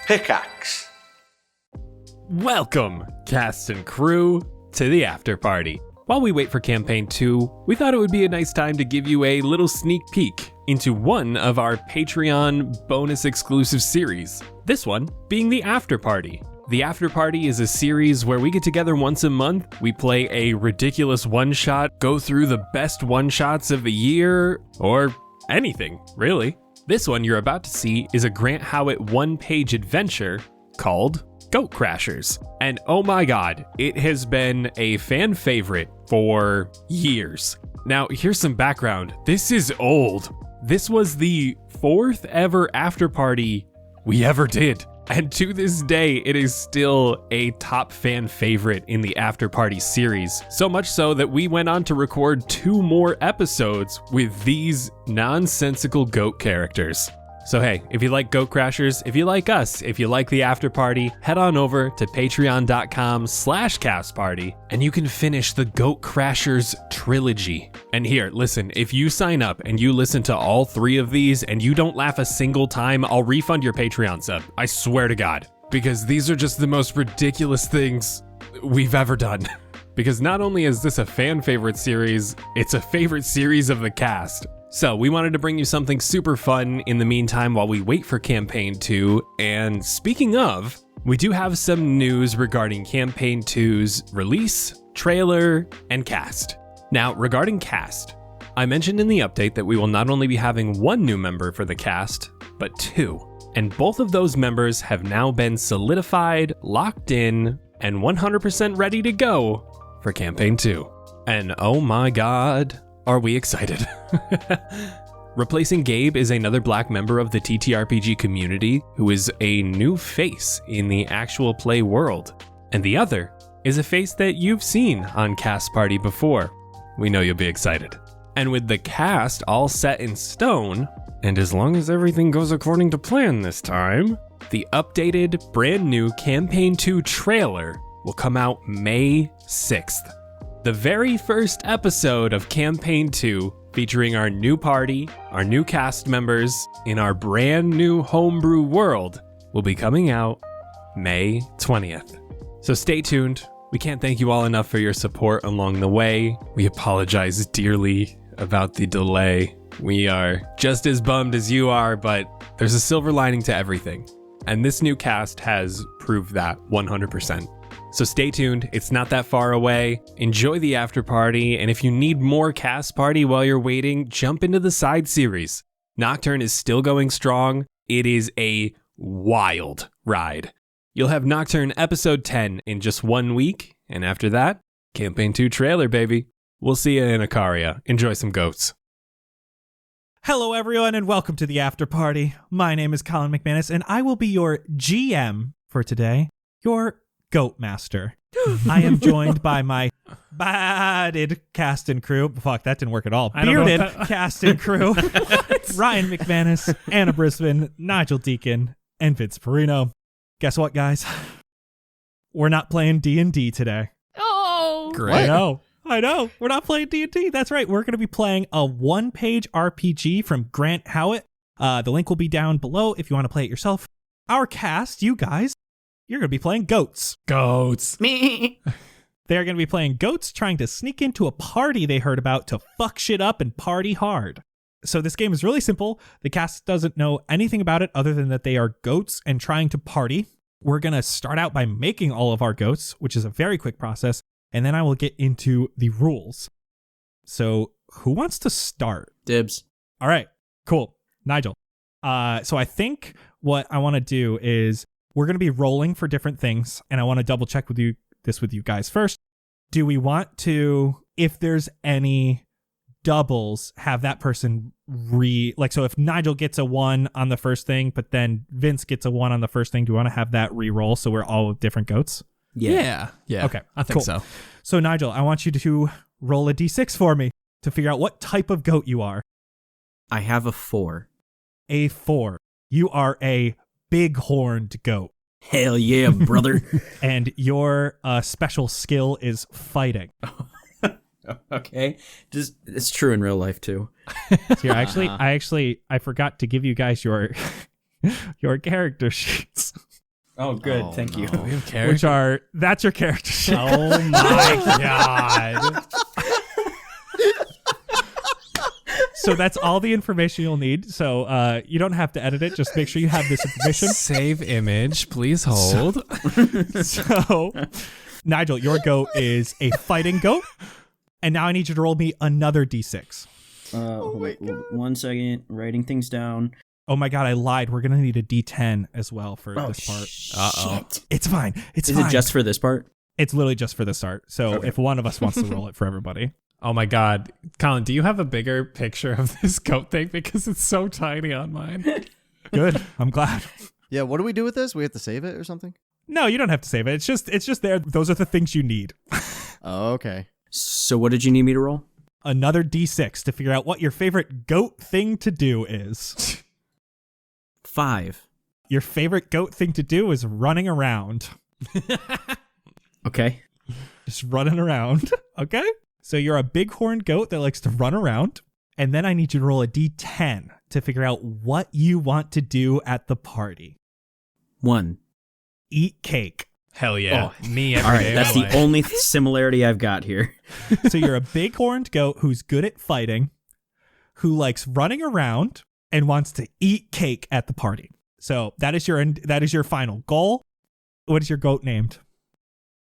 Pickaxe. Welcome, cast and crew, to the after party. While we wait for Campaign 2, we thought it would be a nice time to give you a little sneak peek into one of our Patreon bonus exclusive series. This one being the After Party. The After Party is a series where we get together once a month, we play a ridiculous one-shot, go through the best one-shots of the year, or anything, really. This one you're about to see is a Grant Howitt one-page adventure called Goat Crashers. And oh my god, it has been a fan favorite for years. Now, here's some background. This is old. This was the 4th ever after party we ever did. And to this day, it is still a top fan favorite in the After Party series. So much so that we went on to record 2 more episodes with these nonsensical goat characters. So hey, if you like Goat Crashers, if you like us, if you like the After Party, head on over to patreon.com/castparty and you can finish the Goat Crashers trilogy. And here, listen, if you sign up and you listen to all 3 of these and you don't laugh a single time, I'll refund your Patreon sub. I swear to God. Because these are just the most ridiculous things we've ever done. Because not only is this a fan favorite series, it's a favorite series of the cast. So we wanted to bring you something super fun in the meantime while we wait for Campaign 2. And speaking of, we do have some news regarding Campaign 2's release, trailer, and cast. Now, regarding cast, I mentioned in the update that we will not only be having 1 new member for the cast, but 2. And both of those members have now been solidified, locked in, and 100% ready to go for Campaign 2. And oh my god, are we excited? Replacing Gabe is another black member of the TTRPG community who is a new face in the actual play world. And the other is a face that you've seen on Cast Party before. We know you'll be excited. And with the cast all set in stone, and as long as everything goes according to plan this time, the updated brand new Campaign 2 trailer will come out May 6th. The very first episode of Campaign 2, featuring our new party, our new cast members, in our brand new homebrew world, will be coming out May 20th. So stay tuned. We can't thank you all enough for your support along the way. We apologize dearly about the delay. We are just as bummed as you are, but there's a silver lining to everything. And this new cast has proved that 100%. So stay tuned, it's not that far away. Enjoy the after party, and if you need more Cast Party while you're waiting, jump into the side series. Nocturne is still going strong. It is a wild ride. You'll have Nocturne episode 10 in just 1 week, and after that, Campaign 2 trailer, baby. We'll see you in Ikaria. Enjoy some goats. Hello, everyone, and welcome to the After Party. My name is Colin McManus, and I will be your GM for today, your Goat Master. I am joined by my bearded cast and crew. Fuck, that didn't work at all. Bearded cast and crew. Ryan McManus, Anna Brisbane, Nigel Deacon, and Vince Perino. Guess what, guys? We're not playing D&D today. Oh, Great. I know. We're not playing D&D. That's right. We're going to be playing a 1-page RPG from Grant Howitt. The link will be down below if you want to play it yourself. Our cast, you guys, you're going to be playing goats. Goats. me. They're going to be playing goats, trying to sneak into a party they heard about to fuck shit up and party hard. So this game is really simple. The cast doesn't know anything about it other than that they are goats and trying to party. We're going to start out by making all of our goats, which is a very quick process, and then I will get into the rules. So who wants to start? Dibs. All right, cool. Nigel. So I think what I want to do is we're going to be rolling for different things, and I want to double check with you guys first. Do we want to, if there's any doubles, have that person so if Nigel gets a 1 on the first thing, but then Vince gets a 1 on the first thing, do we want to have that re-roll so we're all different goats? Yeah. Okay, I think cool. so. So Nigel, I want you to roll a d6 for me to figure out what type of goat you are. I have a 4. A 4. You are a big-horned goat. Hell yeah, brother. And your special skill is fighting. Okay. It's true in real life too. Here, I forgot to give you guys your character sheets. Oh, good. Oh, Thank you. no. We have character. Which are, that's your character sheet. Oh my god. So that's all the information you'll need. So you don't have to edit it. Just make sure you have this information. Save image. Please hold. So, Nigel, your goat is a fighting goat. And now I need you to roll me another d6. Wait, 1 second. Writing things down. Oh my god, I lied. We're going to need a d10 as well for this part. Shit. It's fine. It's Is fine. it just for this part? It's literally just for the start. So if one of us wants to roll it for everybody. Oh my god. Colin, do you have a bigger picture of this goat thing? Because it's so tiny on mine. Good. I'm glad. Yeah, what do we do with this? We have to save it or something? No, you don't have to save it. It's just there. Those are the things you need. Oh, okay. So what did you need me to roll? Another d6 to figure out what your favorite goat thing to do is. 5. Your favorite goat thing to do is running around. Okay. Just running around. Okay? So you're a bighorn goat that likes to run around. And then I need you to roll a d10 to figure out what you want to do at the party. 1. Eat cake. Hell yeah. Oh. Me All every right, day that's of the my life. only similarity I've got here. So you're a bighorned goat who's good at fighting, who likes running around, and wants to eat cake at the party. So that is your final goal. What is your goat named?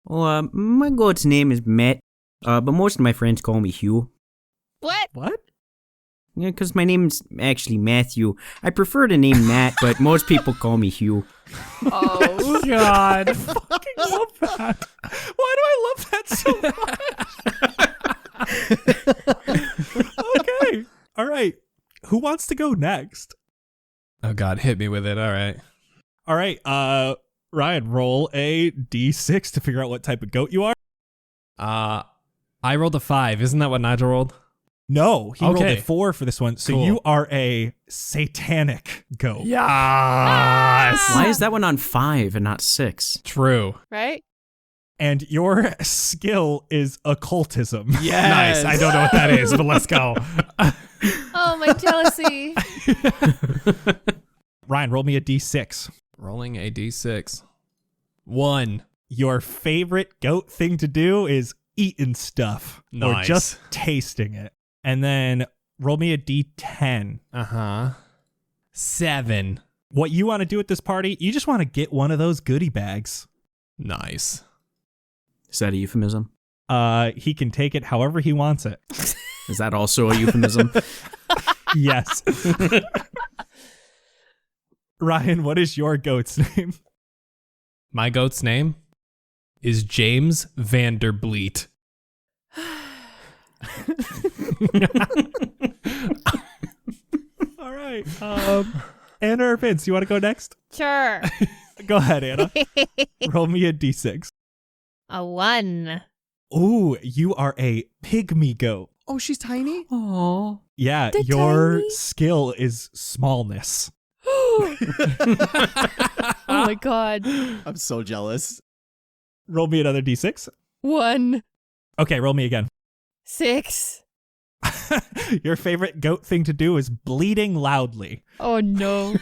Well, my goat's name is Matt, but most of my friends call me Hugh. What? Yeah, because my name's actually Matthew. I prefer the name Matt, but most people call me Hugh. Oh god. I fucking love that. Why do I love that so much? Okay. All right. Who wants to go next? Oh god, hit me with it. All right. All right. Ryan, roll a d6 to figure out what type of goat you are. I rolled a 5. Isn't that what Nigel rolled? No, he rolled Okay. a 4 for this one. So Cool. you are a satanic goat. Yes. Why is that one on 5 and not 6? True. Right? And your skill is occultism. Nice. I don't know what that is, but let's go. Oh, my jealousy. Ryan, roll me a d6. Rolling a d6. 1. Your favorite goat thing to do is eating stuff or Nice. just tasting it. And then roll me a d10. Uh-huh. 7. What you want to do at this party, you just want to get one of those goodie bags. Nice. Is that a euphemism? He can take it however he wants it. Is that also a euphemism? Yes. Ryan, what is your goat's name? My goat's name is James Vanderbleet. All right. Anna or Vince, you want to go next? Sure. Go ahead, Anna. Roll me a d6. A 1. Ooh, you are a pygmy goat. Oh, she's tiny? Oh. Yeah, The your tiny- skill is smallness. Oh my god. I'm so jealous. Roll me another d6. 1. Okay, roll me again. 6. Your favorite goat thing to do is bleeding loudly. Oh no.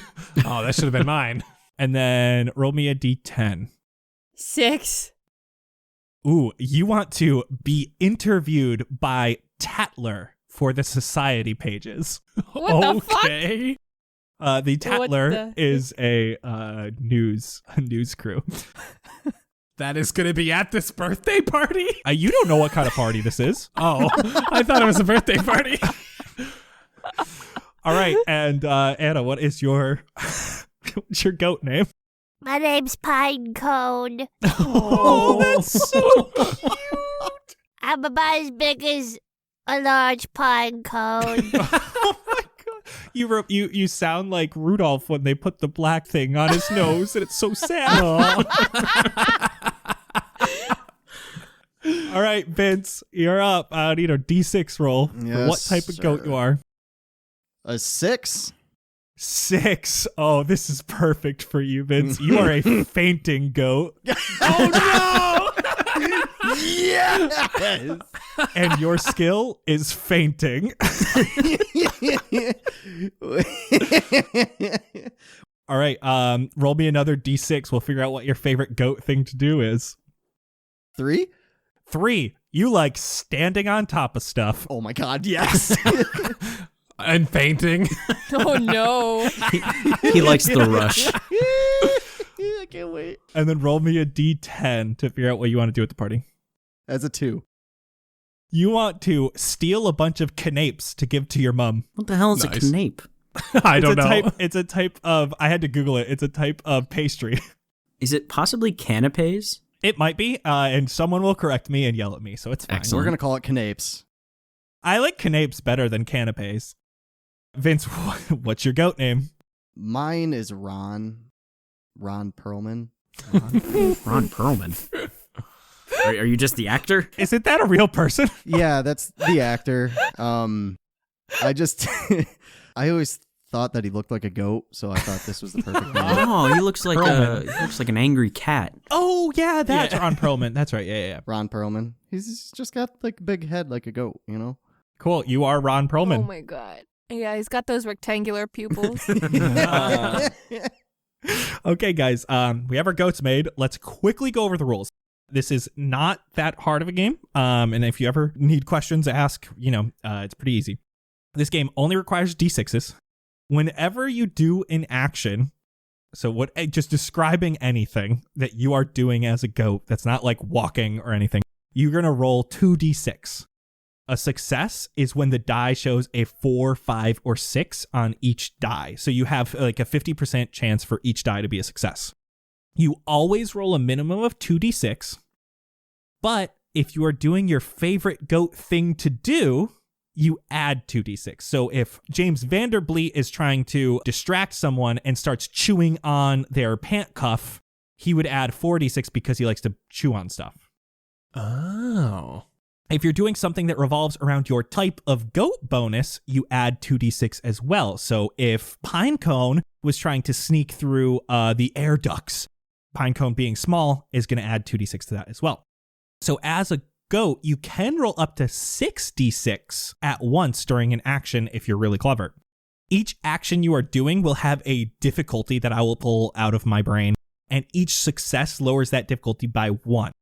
Oh, that should have been mine. And then roll me a d10. 6. Ooh, you want to be interviewed by Tatler for the society pages. What the fuck? Okay. The Tatler the- is a news crew. That is going to be at this birthday party? You don't know what kind of party this is. Oh, I thought it was a birthday party. All right, and Anna, what is your what's your goat name? My name's Pinecone. Oh, that's so cute. I'm about as big as a large pine cone. Oh my god! You sound like Rudolph when they put the black thing on his nose, and it's so sad. All right, Vince, you're up. I need a D6 roll for what Yes, type of goat sir. you are. A 6? 6. Oh, this is perfect for you, Vince. You are a fainting goat, Oh no! Yes! and your skill is fainting. All right, roll me another d6. We'll figure out what your favorite goat thing to do is. 3? 3, you like standing on top of stuff. Oh my god, yes. And fainting. Oh no. He likes the rush. I can't wait. And then roll me a d10 to figure out what you want to do at the party. As a 2. You want to steal a bunch of canapes to give to your mom. What the hell is Nice. a canape? I don't know. It's a type of, I had to Google it. It's a type of pastry. Is it possibly canapes? It might be, and someone will correct me and yell at me, so it's fine. Excellent. We're going to call it canapes. I like canapes better than canapes. Vince, what's your goat name? Mine is Ron. Ron Perlman. Ron Perlman. Are you just the actor? Isn't that a real person? Yeah, that's the actor. I just, I always thought that he looked like a goat, so I thought this was the perfect name. Oh, he looks like an angry cat. Oh, yeah, that's Ron Perlman. That's right. Yeah. Ron Perlman. He's just got like a big head like a goat, you know? Cool. You are Ron Perlman. Oh my god. Yeah, he's got those rectangular pupils. Okay, guys, we have our goats made. Let's quickly go over the rules. This is not that hard of a game. And if you ever need questions, ask, it's pretty easy. This game only requires D6s. Whenever you do an action, so just describing anything that you are doing as a goat that's not like walking or anything, you're going to roll 2d6. A success is when the die shows a 4, 5, or 6 on each die. So you have like a 50% chance for each die to be a success. You always roll a minimum of 2d6. But if you are doing your favorite goat thing to do, you add 2d6. So if James Vanderbleet is trying to distract someone and starts chewing on their pant cuff, he would add 4d6 because he likes to chew on stuff. Oh. If you're doing something that revolves around your type of goat bonus, you add 2d6 as well. So if Pinecone was trying to sneak through the air ducts, Pinecone being small is going to add 2d6 to that as well. So as a goat, you can roll up to 6d6 at once during an action if you're really clever. Each action you are doing will have a difficulty that I will pull out of my brain, and each success lowers that difficulty by 1.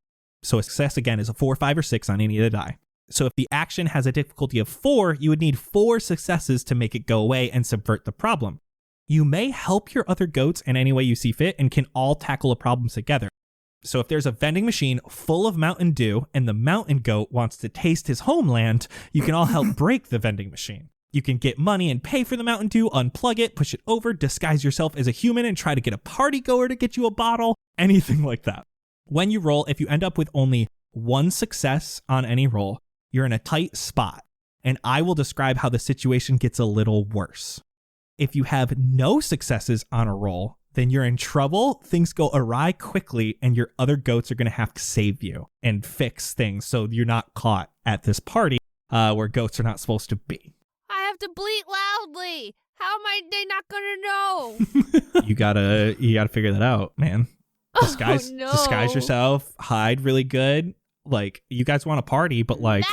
So a success, again, is a 4, 5, or 6 on any of the die. So if the action has a difficulty of 4, you would need 4 successes to make it go away and subvert the problem. You may help your other goats in any way you see fit and can all tackle a problem together. So if there's a vending machine full of Mountain Dew and the mountain goat wants to taste his homeland, you can all help break the vending machine. You can get money and pay for the Mountain Dew, unplug it, push it over, disguise yourself as a human and try to get a party goer to get you a bottle, anything like that. When you roll, if you end up with only 1 success on any roll, you're in a tight spot, and I will describe how the situation gets a little worse. If you have no successes on a roll, then you're in trouble, things go awry quickly, and your other goats are going to have to save you and fix things so you're not caught at this party where goats are not supposed to be. I have to bleat loudly. How am they not gonna know? You gotta figure that out, man. Disguise yourself, hide really good. Like, you guys want to party, but like...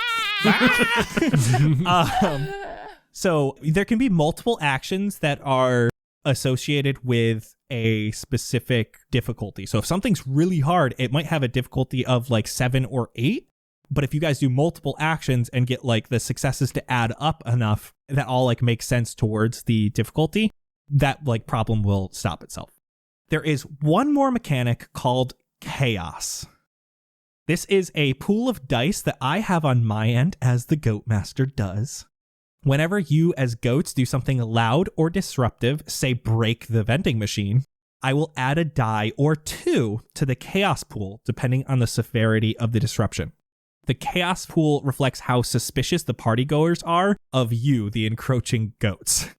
So there can be multiple actions that are associated with a specific difficulty. So if something's really hard, it might have a difficulty of like 7 or 8. But if you guys do multiple actions and get like the successes to add up enough that all like make sense towards the difficulty, that like problem will stop itself. There is one more mechanic called chaos. This is a pool of dice that I have on my end, as the Goat Master does. Whenever you as goats do something loud or disruptive, say break the vending machine, I will add a die or 2 to the chaos pool, depending on the severity of the disruption. The chaos pool reflects how suspicious the partygoers are of you, the encroaching goats.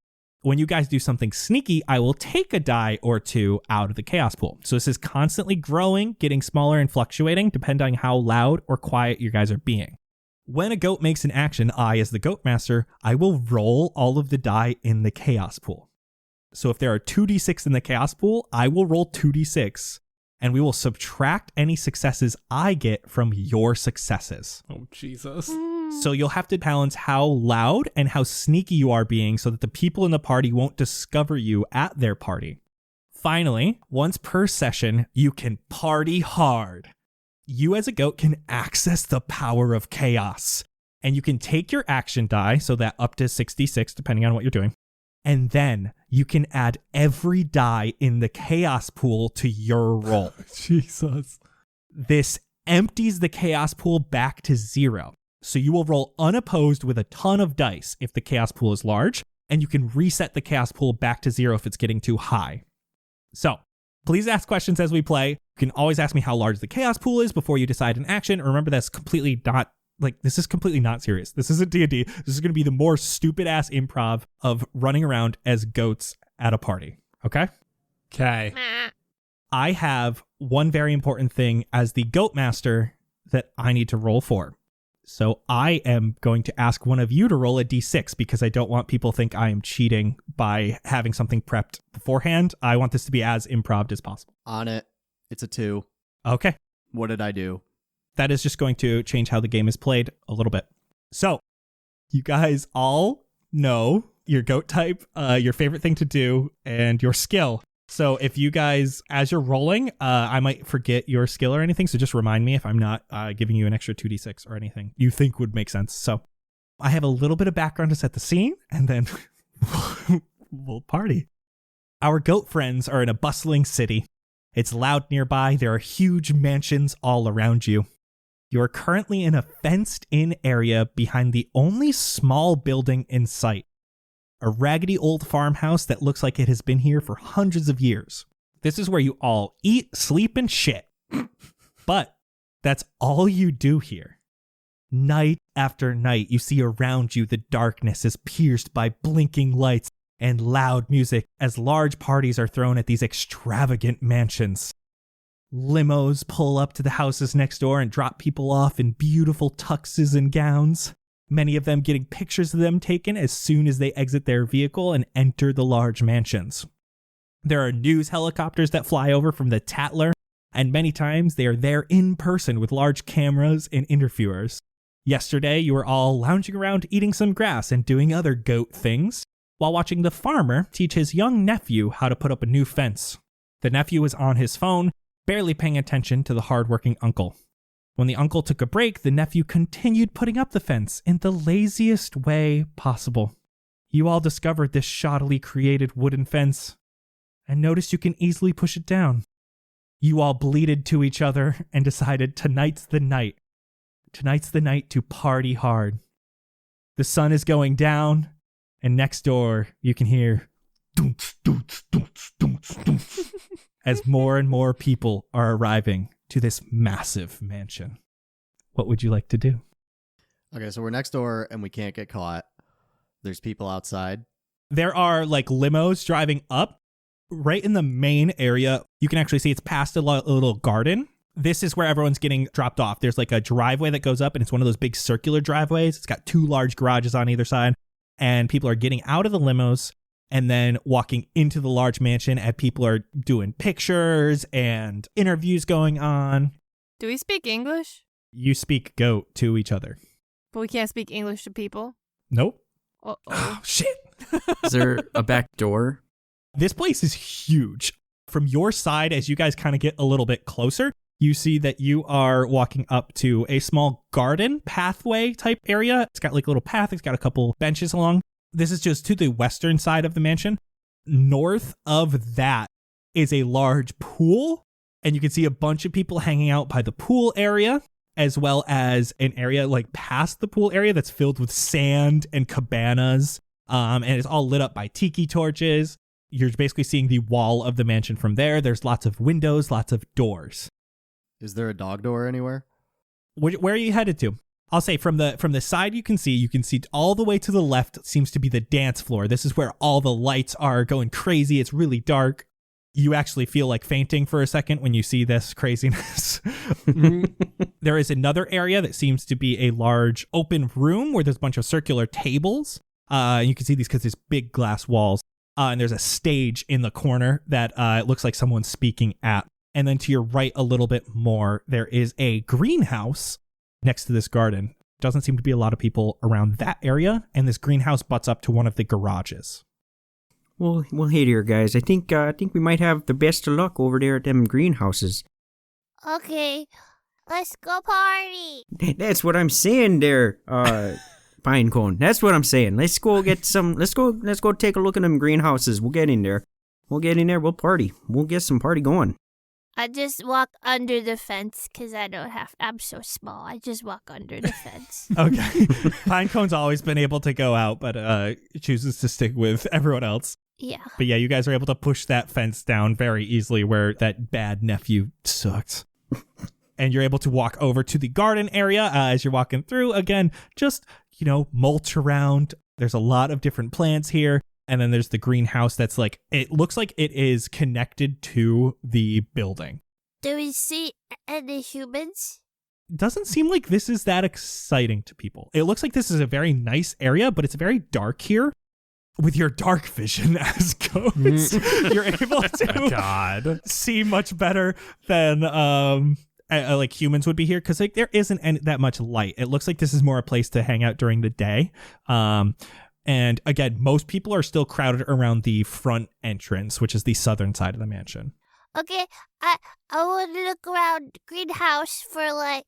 When you guys do something sneaky, I will take a die or 2 out of the chaos pool. So this is constantly growing, getting smaller and fluctuating, depending on how loud or quiet you guys are being. When a goat makes an action, I, as the Goat Master, I will roll all of the die in the chaos pool. So if there are 2d6 in the chaos pool, I will roll 2d6, and we will subtract any successes I get from your successes. Oh, Jesus. So you'll have to balance how loud and how sneaky you are being so that the people in the party won't discover you at their party. Finally, once per session, you can party hard. You as a goat can access the power of chaos. And you can take your action die, so that up to 66, depending on what you're doing. And then you can add every die in the chaos pool to your roll. Jesus. This empties the chaos pool back to 0. So you will roll unopposed with a ton of dice if the chaos pool is large, and you can reset the chaos pool back to 0 if it's getting too high. So please ask questions as we play. You can always ask me how large the chaos pool is before you decide an action. Remember, that's completely not, this is completely not serious. This isn't D&D. This is going to be the more stupid ass improv of running around as goats at a party. Okay? Okay. I have one very important thing as the goat master that I need to roll for. So I am going to ask one of you to roll a d6 because I don't want people to think I am cheating by having something prepped beforehand. I want this to be as improv as possible. On it. It's a 2. Okay. What did I do? That is just going to change how the game is played a little bit. So you guys all know your goat type, your favorite thing to do, and your skill. So if you guys, as you're rolling, I might forget your skill or anything. So just remind me if I'm not giving you an extra 2d6 or anything you think would make sense. So I have a little bit of background to set the scene, and then we'll party. Our goat friends are in a bustling city. It's loud nearby. There are huge mansions all around you. You are currently in a fenced-in area behind the only small building in sight. A raggedy old farmhouse that looks like it has been here for hundreds of years. This is where you all eat, sleep, and shit. But that's all you do here. Night after night, you see around you the darkness is pierced by blinking lights and loud music as large parties are thrown at these extravagant mansions. Limos pull up to the houses next door and drop people off in beautiful tuxes and gowns. Many of them getting pictures of them taken as soon as they exit their vehicle and enter the large mansions. There are news helicopters that fly over from the Tatler, and many times they are there in person with large cameras and interviewers. Yesterday, you were all lounging around eating some grass and doing other goat things, while watching the farmer teach his young nephew how to put up a new fence. The nephew was on his phone, barely paying attention to the hardworking uncle. When the uncle took a break, the nephew continued putting up the fence in the laziest way possible. You all discovered this shoddily created wooden fence and noticed you can easily push it down. You all bleated to each other and decided tonight's the night. Tonight's the night to party hard. The sun is going down, and next door you can hear doonts, doonts, doonts, doonts, doonts, as more and more people are arriving to this massive mansion. What would you like to do? Okay, so we're next door and we can't get caught. There's people outside. There are like limos driving up right in the main area. You can actually see it's past a little garden. This is where everyone's getting dropped off. There's like a driveway that goes up, and it's one of those big circular driveways. It's got 2 large garages on either side, and people are getting out of the limos and then walking into the large mansion, and people are doing pictures and interviews going on. Do we speak English? You speak goat to each other. But we can't speak English to people. Nope. Uh-oh. Oh, shit. Is there a back door? This place is huge. From your side, as you guys kind of get a little bit closer, you see that you are walking up to a small garden pathway type area. It's got like a little path. It's got a couple benches along. This is just to the western side of the mansion. North of that is a large pool, and you can see a bunch of people hanging out by the pool area, as well as an area like past the pool area that's filled with sand and cabanas, and it's all lit up by tiki torches. You're basically seeing the wall of the mansion from there. There's lots of windows, lots of doors. Is there a dog door anywhere? Where are you headed to? I'll say from the side you can see all the way to the left seems to be the dance floor. This is where all the lights are going crazy. It's really dark. You actually feel like fainting for a second when you see this craziness. There is another area that seems to be a large open room where there's a bunch of circular tables. You can see these because there's big glass walls. And there's a stage in the corner that it looks like someone's speaking at. And then to your right a little bit more, there is a greenhouse next to this garden. Doesn't seem to be a lot of people around that area, and this greenhouse butts up to one of the garages. Well, hey there, guys. I think we might have the best of luck over there at them greenhouses. Okay, let's go party. That's what I'm saying there, Pinecone. That's what I'm saying. Let's go get some. Let's go take a look at them greenhouses. We'll get in there. We'll party. We'll get some party going. I just walk under the fence because I'm so small. I just walk under the fence. Okay. Pinecone's always been able to go out, but chooses to stick with everyone else. Yeah. But yeah, you guys are able to push that fence down very easily where that bad nephew sucked. And you're able to walk over to the garden area as you're walking through. Again, just, mulch around. There's a lot of different plants here. And then there's the greenhouse that's it looks like it is connected to the building. Do we see any humans? Doesn't seem like this is that exciting to people. It looks like this is a very nice area, but it's very dark here. With your dark vision as goats, you're able to see much better than humans would be here because there isn't that much light. It looks like this is more a place to hang out during the day. And again, most people are still crowded around the front entrance, which is the southern side of the mansion. Okay, I want to look around greenhouse for a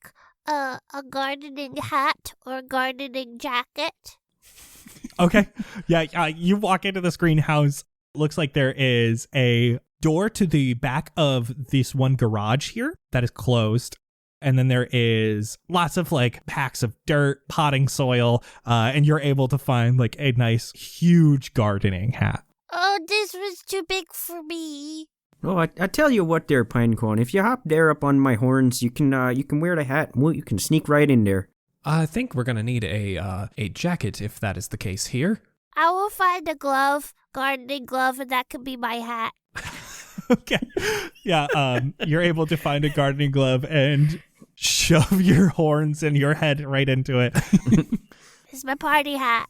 gardening hat or gardening jacket. Okay. Yeah, you walk into this greenhouse. Looks like there is a door to the back of this one garage here that is closed. And then there is lots of packs of dirt, potting soil, and you're able to find a nice, huge gardening hat. Oh, this was too big for me. Oh, I tell you what there, Pinecone. If you hop there up on my horns, you can wear the hat. You can sneak right in there. I think we're gonna need a jacket if that is the case here. I will find a gardening glove, and that could be my hat. Okay. Yeah, you're able to find a gardening glove and shove your horns and your head right into it. It's my party hat.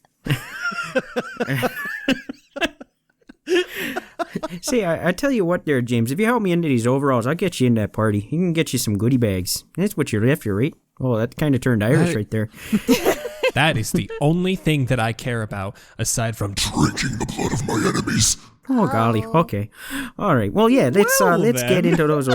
See, I tell you what there, James. If you help me into these overalls, I'll get you in that party. You can get you some goodie bags. That's what you're after, right? Oh, that kind of turned Irish right there. That is the only thing that I care about aside from drinking the blood of my enemies. Oh, golly. Okay. All right. Well, yeah, let's get into those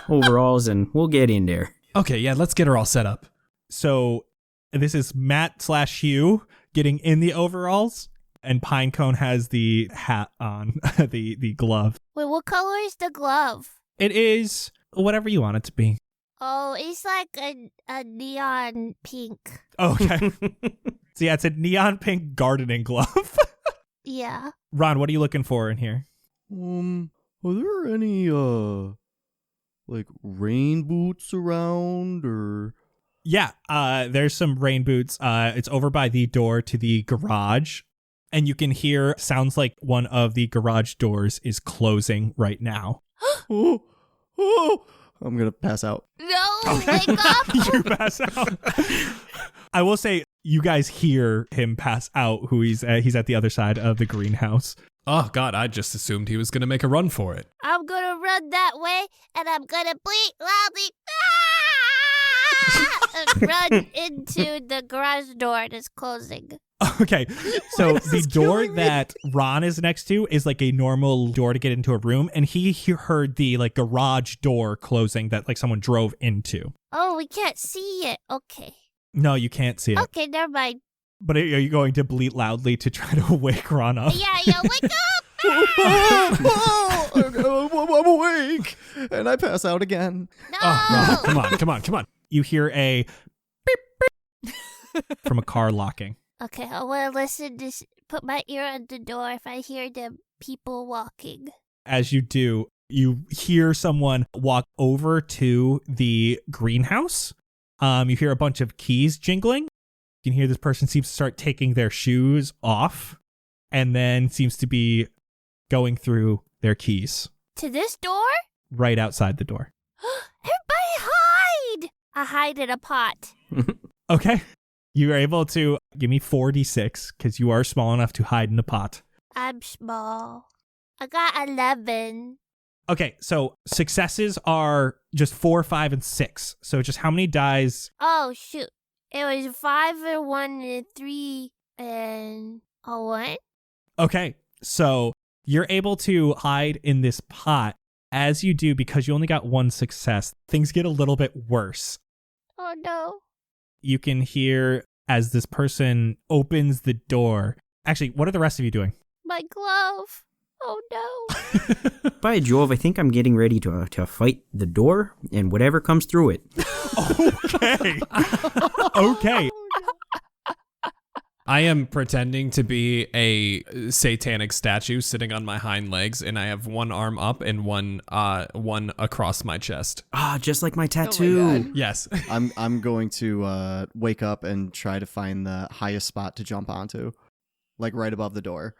overalls and we'll get in there. Okay, yeah, let's get her all set up. So this is Matt/Hugh getting in the overalls, and Pinecone has the hat on, the glove. Wait, what color is the glove? It is whatever you want it to be. Oh, it's like a neon pink. Okay. So yeah, it's a neon pink gardening glove. Yeah. Ron, what are you looking for in here? Are there any rain boots around or? Yeah, there's some rain boots. It's over by the door to the garage, and you can hear sounds like one of the garage doors is closing right now. Oh, I'm gonna pass out. No, wake up! You pass out. I will say, you guys hear him pass out. He's at the other side of the greenhouse. Oh God, I just assumed he was gonna make a run for it. I'm gonna run that way, and I'm gonna bleat loudly. And run into the garage door that's closing. Okay, so the door that Ron is next to is a normal door to get into a room, and he heard the garage door closing that someone drove into. Oh, we can't see it. Okay. No, you can't see it. Okay, never mind. But are you going to bleat loudly to try to wake Ron up? Yeah, wake up! I'm awake, and I pass out again. No! Oh, Ron, come on. You hear a beep, beep from a car locking. Okay, I want to listen to put my ear on the door if I hear the people walking. As you do, you hear someone walk over to the greenhouse. You hear a bunch of keys jingling. You can hear this person seems to start taking their shoes off and then seems to be going through their keys. To this door? Right outside the door. Everybody hide! I hide in a pot. Okay. You are able to give me 4d6 because you are small enough to hide in the pot. I'm small. I got 11. Okay, so successes are just 4, 5, and 6. So just how many dies? Oh, shoot. It was 5 and 1 and 3 and a 1. Okay, so You're able to hide in this pot. As you do, because you only got one success, things get a little bit worse. Oh no. You can hear as this person opens the door. Actually, what are the rest of you doing? My glove. Oh no. By Jove, I think I'm getting ready to fight the door and whatever comes through it. Okay. Okay. I am pretending to be a satanic statue sitting on my hind legs, and I have one arm up and one across my chest. Ah, just like my Oh tattoo. my God. Yes. I'm going to wake up and try to find the highest spot to jump onto, like right above the door.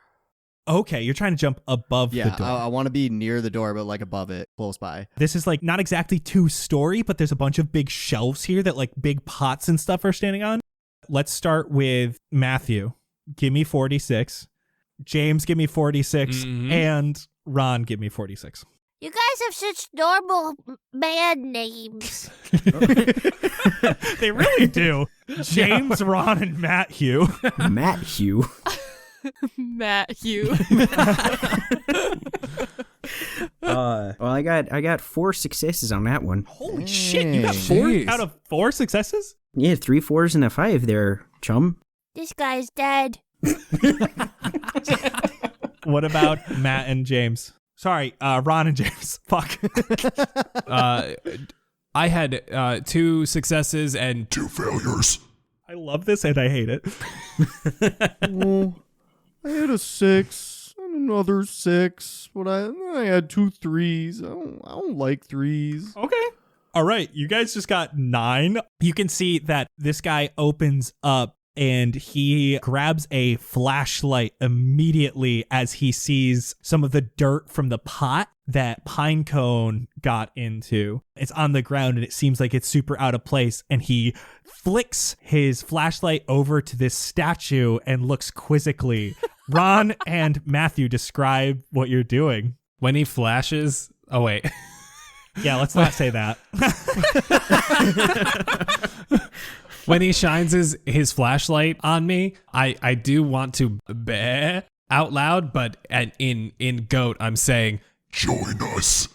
Okay, you're trying to jump above Yeah, the door. I want to be near the door, but like above it, close by. This is like not exactly 2-story, but there's a bunch of big shelves here that like big pots and stuff are standing on. Let's start with Matthew. Give me 46. James, give me 46. And Ron, give me 46. You guys have such normal man names. They really do. James, Ron, and Matthew. Matt Hugh. Matthew. Well, I got 4 successes on that one. Holy shit, you got 4 Jeez. out of 4 successes? Yeah, 3 4s and a 5 there, chum. This guy's dead. What about Matt and James? Sorry, Ron and James. Fuck. I had 2 successes and 2 failures. I love this and I hate it. Oh, I had a 6 and another 6, but I had 2 3s. I don't like 3s. Okay. All right. You guys just got 9. You can see that this guy opens up and he grabs a flashlight immediately as he sees some of the dirt from the pot that Pinecone got into. It's on the ground and it seems like it's super out of place. And he flicks his flashlight over to this statue and looks quizzically. Ron and Matthew, describe what you're doing. When he flashes... Oh, wait. Yeah, let's not say that. When he shines his flashlight on me, I do want to bah out loud, but in goat, I'm saying, join us.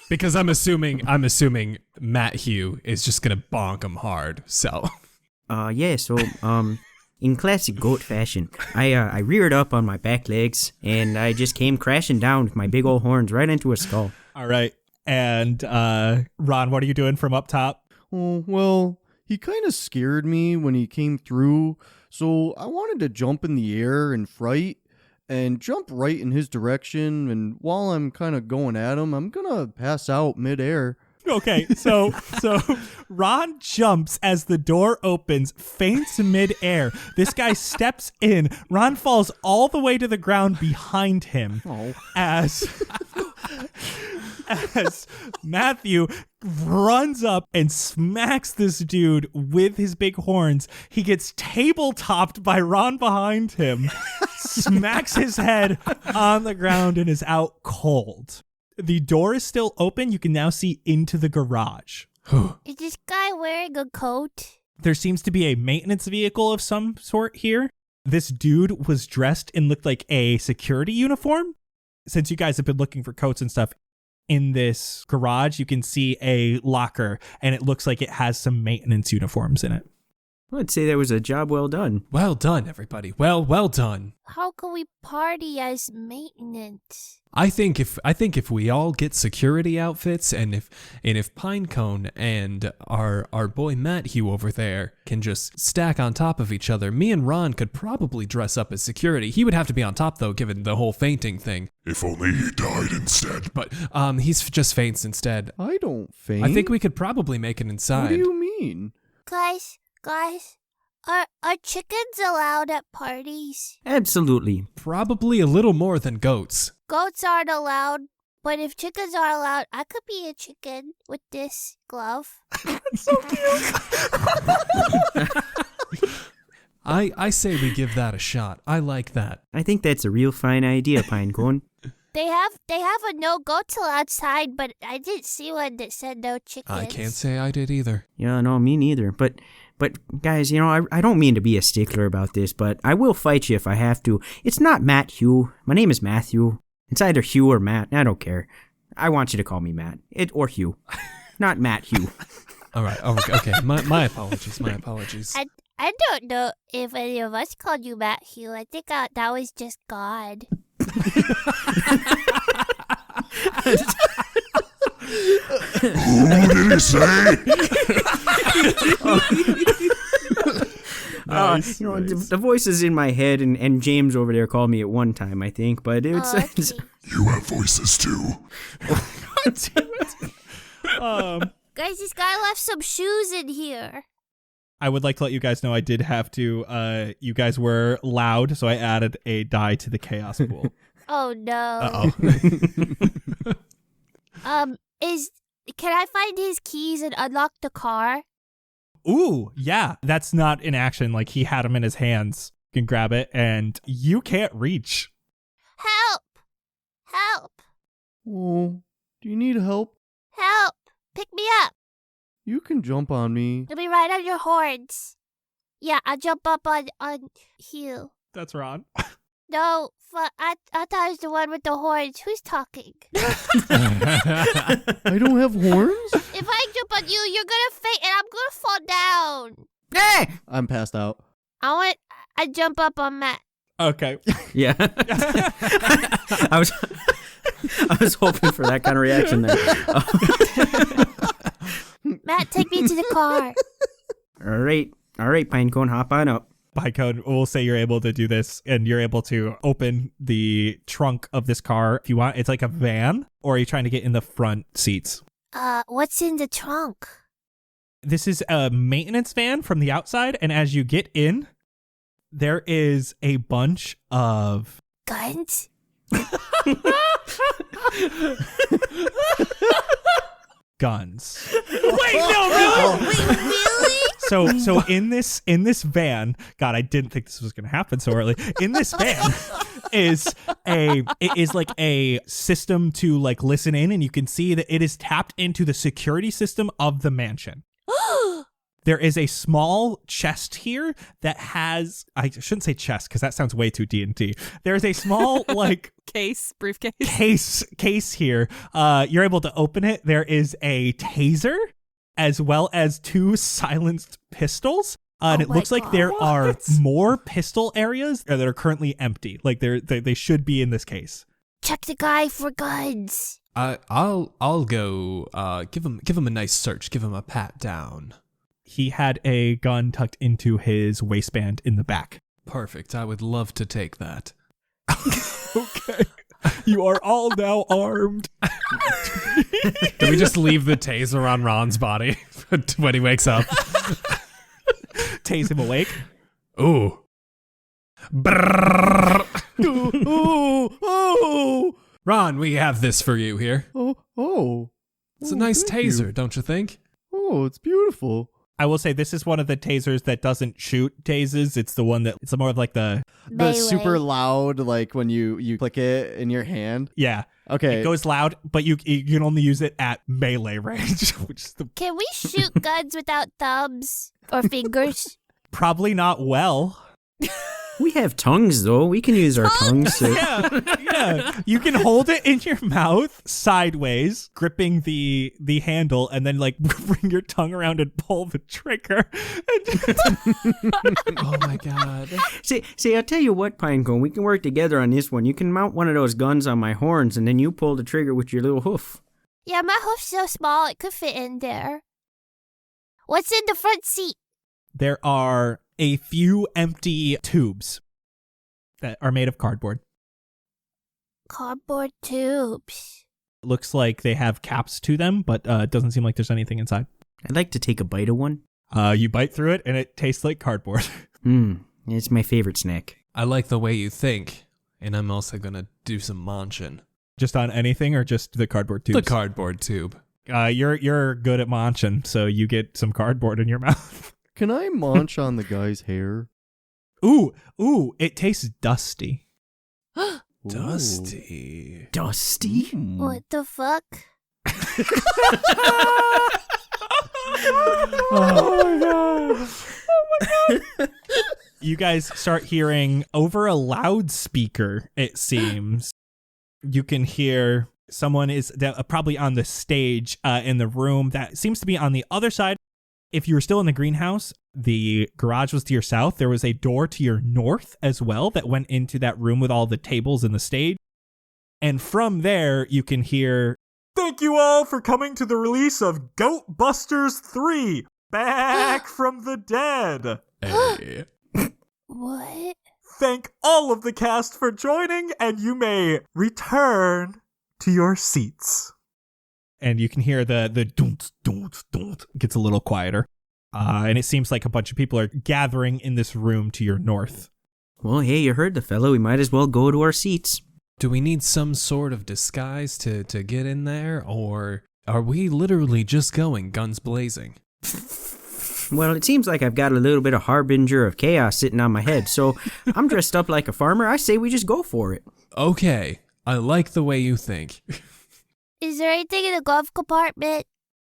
Because I'm assuming Matt Hugh is just going to bonk him hard, so... Yeah, so, in classic goat fashion, I reared up on my back legs, and I just came crashing down with my big old horns right into a skull. All right. And Ron, what are you doing from up top? Oh, well, he kind of scared me when he came through, so I wanted to jump in the air in fright and jump right in his direction, and while I'm kind of going at him, I'm gonna pass out midair. Okay, so Ron jumps as the door opens, faints midair. This guy steps in. Ron falls all the way to the ground behind him as Matthew runs up and smacks this dude with his big horns. He gets table-topped by Ron behind him, smacks his head on the ground, and is out cold. The door is still open. You can now see into the garage. Is this guy wearing a coat? There seems to be a maintenance vehicle of some sort here. This dude was dressed and looked like a security uniform. Since you guys have been looking for coats and stuff, in this garage, you can see a locker, and it looks like it has some maintenance uniforms in it. I'd say that was a job well done. Well done, everybody. Well done. How can we party as maintenance? I think if we all get security outfits, and if Pinecone and our boy Matt Hugh over there can just stack on top of each other, me and Ron could probably dress up as security. He would have to be on top though, given the whole fainting thing. If only he died instead. But he's just faints instead. I don't faint. I think we could probably make it inside. What do you mean? Guys, are chickens allowed at parties? Absolutely. Probably a little more than goats. Goats aren't allowed, but if chickens are allowed, I could be a chicken with this glove. So cute. I say we give that a shot. I like that. I think that's a real fine idea, Pinecone. They have a no goats allowed sign, but I didn't see one that said no chickens. I can't say I did either. Yeah, no, me neither. But But guys, I don't mean to be a stickler about this, but I will fight you if I have to. It's not Matt Hugh. My name is Matthew. It's either Hugh or Matt. I don't care. I want you to call me Matt. Or Hugh. Not Matt Hugh. All right. Okay. My apologies. My apologies. I don't know if any of us called you Matthew. I think that was just God. Who did he say? Nice, The voices in my head, and James over there called me at one time, I think, but it's... Okay. You have voices too. Guys, this guy left some shoes in here. I would like to let you guys know I did have to, you guys were loud, so I added a die to the chaos pool. Oh no. Uh-oh. Can I find his keys and unlock the car? Ooh, yeah. That's not in action. Like, he had them in his hands. You can grab it, and you can't reach. Help! Help! Oh, do you need help? Help! Pick me up. You can jump on me. Let me ride on your horns. Yeah, I'll jump up on you. That's Ron. No, I thought I was the one with the horns. Who's talking? I don't have horns? If I jump on you, you're gonna faint and I'm gonna fall down. Hey! I'm passed out. I jump up on Matt. Okay. Yeah. I was hoping for that kind of reaction there. Matt, take me to the car. All right, Pinecone, hop on up. Pinecone, we'll say you're able to do this, and you're able to open the trunk of this car if you want. It's like a van, or are you trying to get in the front seats? What's in the trunk? This is a maintenance van from the outside, and as you get in, there is a bunch of... Guns? guns. Wait, no, really? Wait, really? So in this van, God, I didn't think this was going to happen so early. In this van is like a system to like listen in, and you can see that it is tapped into the security system of the mansion. There is a small chest here that has, I shouldn't say chest because that sounds way too D&D. There's a small like briefcase case here. You're able to open it. There is a taser as well as 2 silenced pistols. And it looks like there are more pistol areas that are currently empty. Like they should be in this case. Check the guy for guns. I'll go give him a nice search, give him a pat down. He had a gun tucked into his waistband in the back. Perfect. I would love to take that. Okay. You are all now armed. Can we just leave the taser on Ron's body when he wakes up? Tase him awake. Ooh. Brrr. Oh. Ron, we have this for you here. Oh. It's a nice Thank taser, you. don't you think? Oh, it's beautiful. I will say this is one of the tasers that doesn't shoot tasers. It's the one that it's more of like the The super loud, like when you click it in your hand. yeah. Okay. It goes loud, but you can only use it at melee range, which is Can we shoot guns without thumbs or fingers? probably not well. We have tongues, though. We can use our tongues. To... Yeah. You can hold it in your mouth sideways, gripping the handle, and then like bring your tongue around and pull the trigger. Oh my god. See, I'll tell you what, Pinecone, we can work together on this one. You can mount one of those guns on my horns, and then you pull the trigger with your little hoof. Yeah, my hoof's so small it could fit in there. What's in the front seat? There are a few empty tubes that are made of cardboard. Cardboard tubes. Looks like they have caps to them, but it doesn't seem like there's anything inside. I'd like to take a bite of one. You bite through it, and it tastes like cardboard. It's my favorite snack. I like the way you think, and I'm also gonna do some munching. Just on anything, or just the cardboard tubes? The cardboard tube. You're good at munching, so you get some cardboard in your mouth. Can I munch on the guy's hair? Ooh, it tastes dusty. Dusty. Dusty? Mm. What the fuck? Oh my god. You guys start hearing over a loudspeaker, it seems. You can hear someone is probably on the stage in the room that seems to be on the other side. If you were still in the greenhouse, the garage was to your south. There was a door to your north as well that went into that room with all the tables and the stage. And from there, you can hear, "Thank you all for coming to the release of Goat Busters 3, Back from the Dead." Hey. What? Thank all of the cast for joining, and you may return to your seats. And you can hear the don't gets a little quieter. And it seems like a bunch of people are gathering in this room to your north. Well, hey, you heard the fellow. We might as well go to our seats. Do we need some sort of disguise to get in there, or are we literally just going guns blazing? Well, it seems like I've got a little bit of harbinger of chaos sitting on my head, so I'm dressed up like a farmer. I say we just go for it. Okay, I like the way you think. Is there anything in the glove compartment?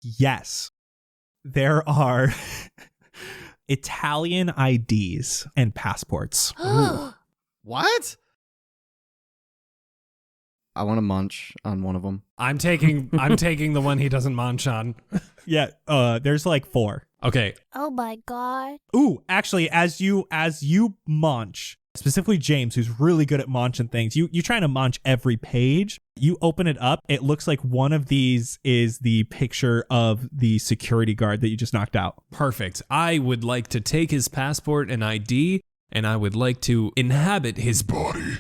Yes. There are Italian IDs and passports. What? I want to munch on one of them. I'm taking the one he doesn't munch on. Yeah, there's like 4. Okay. Oh my god. Ooh, actually, as you munch, specifically James, who's really good at munching things, you're trying to munch every page. You open it up. It looks like one of these is the picture of the security guard that you just knocked out. Perfect. I would like to take his passport and ID, and I would like to inhabit his body.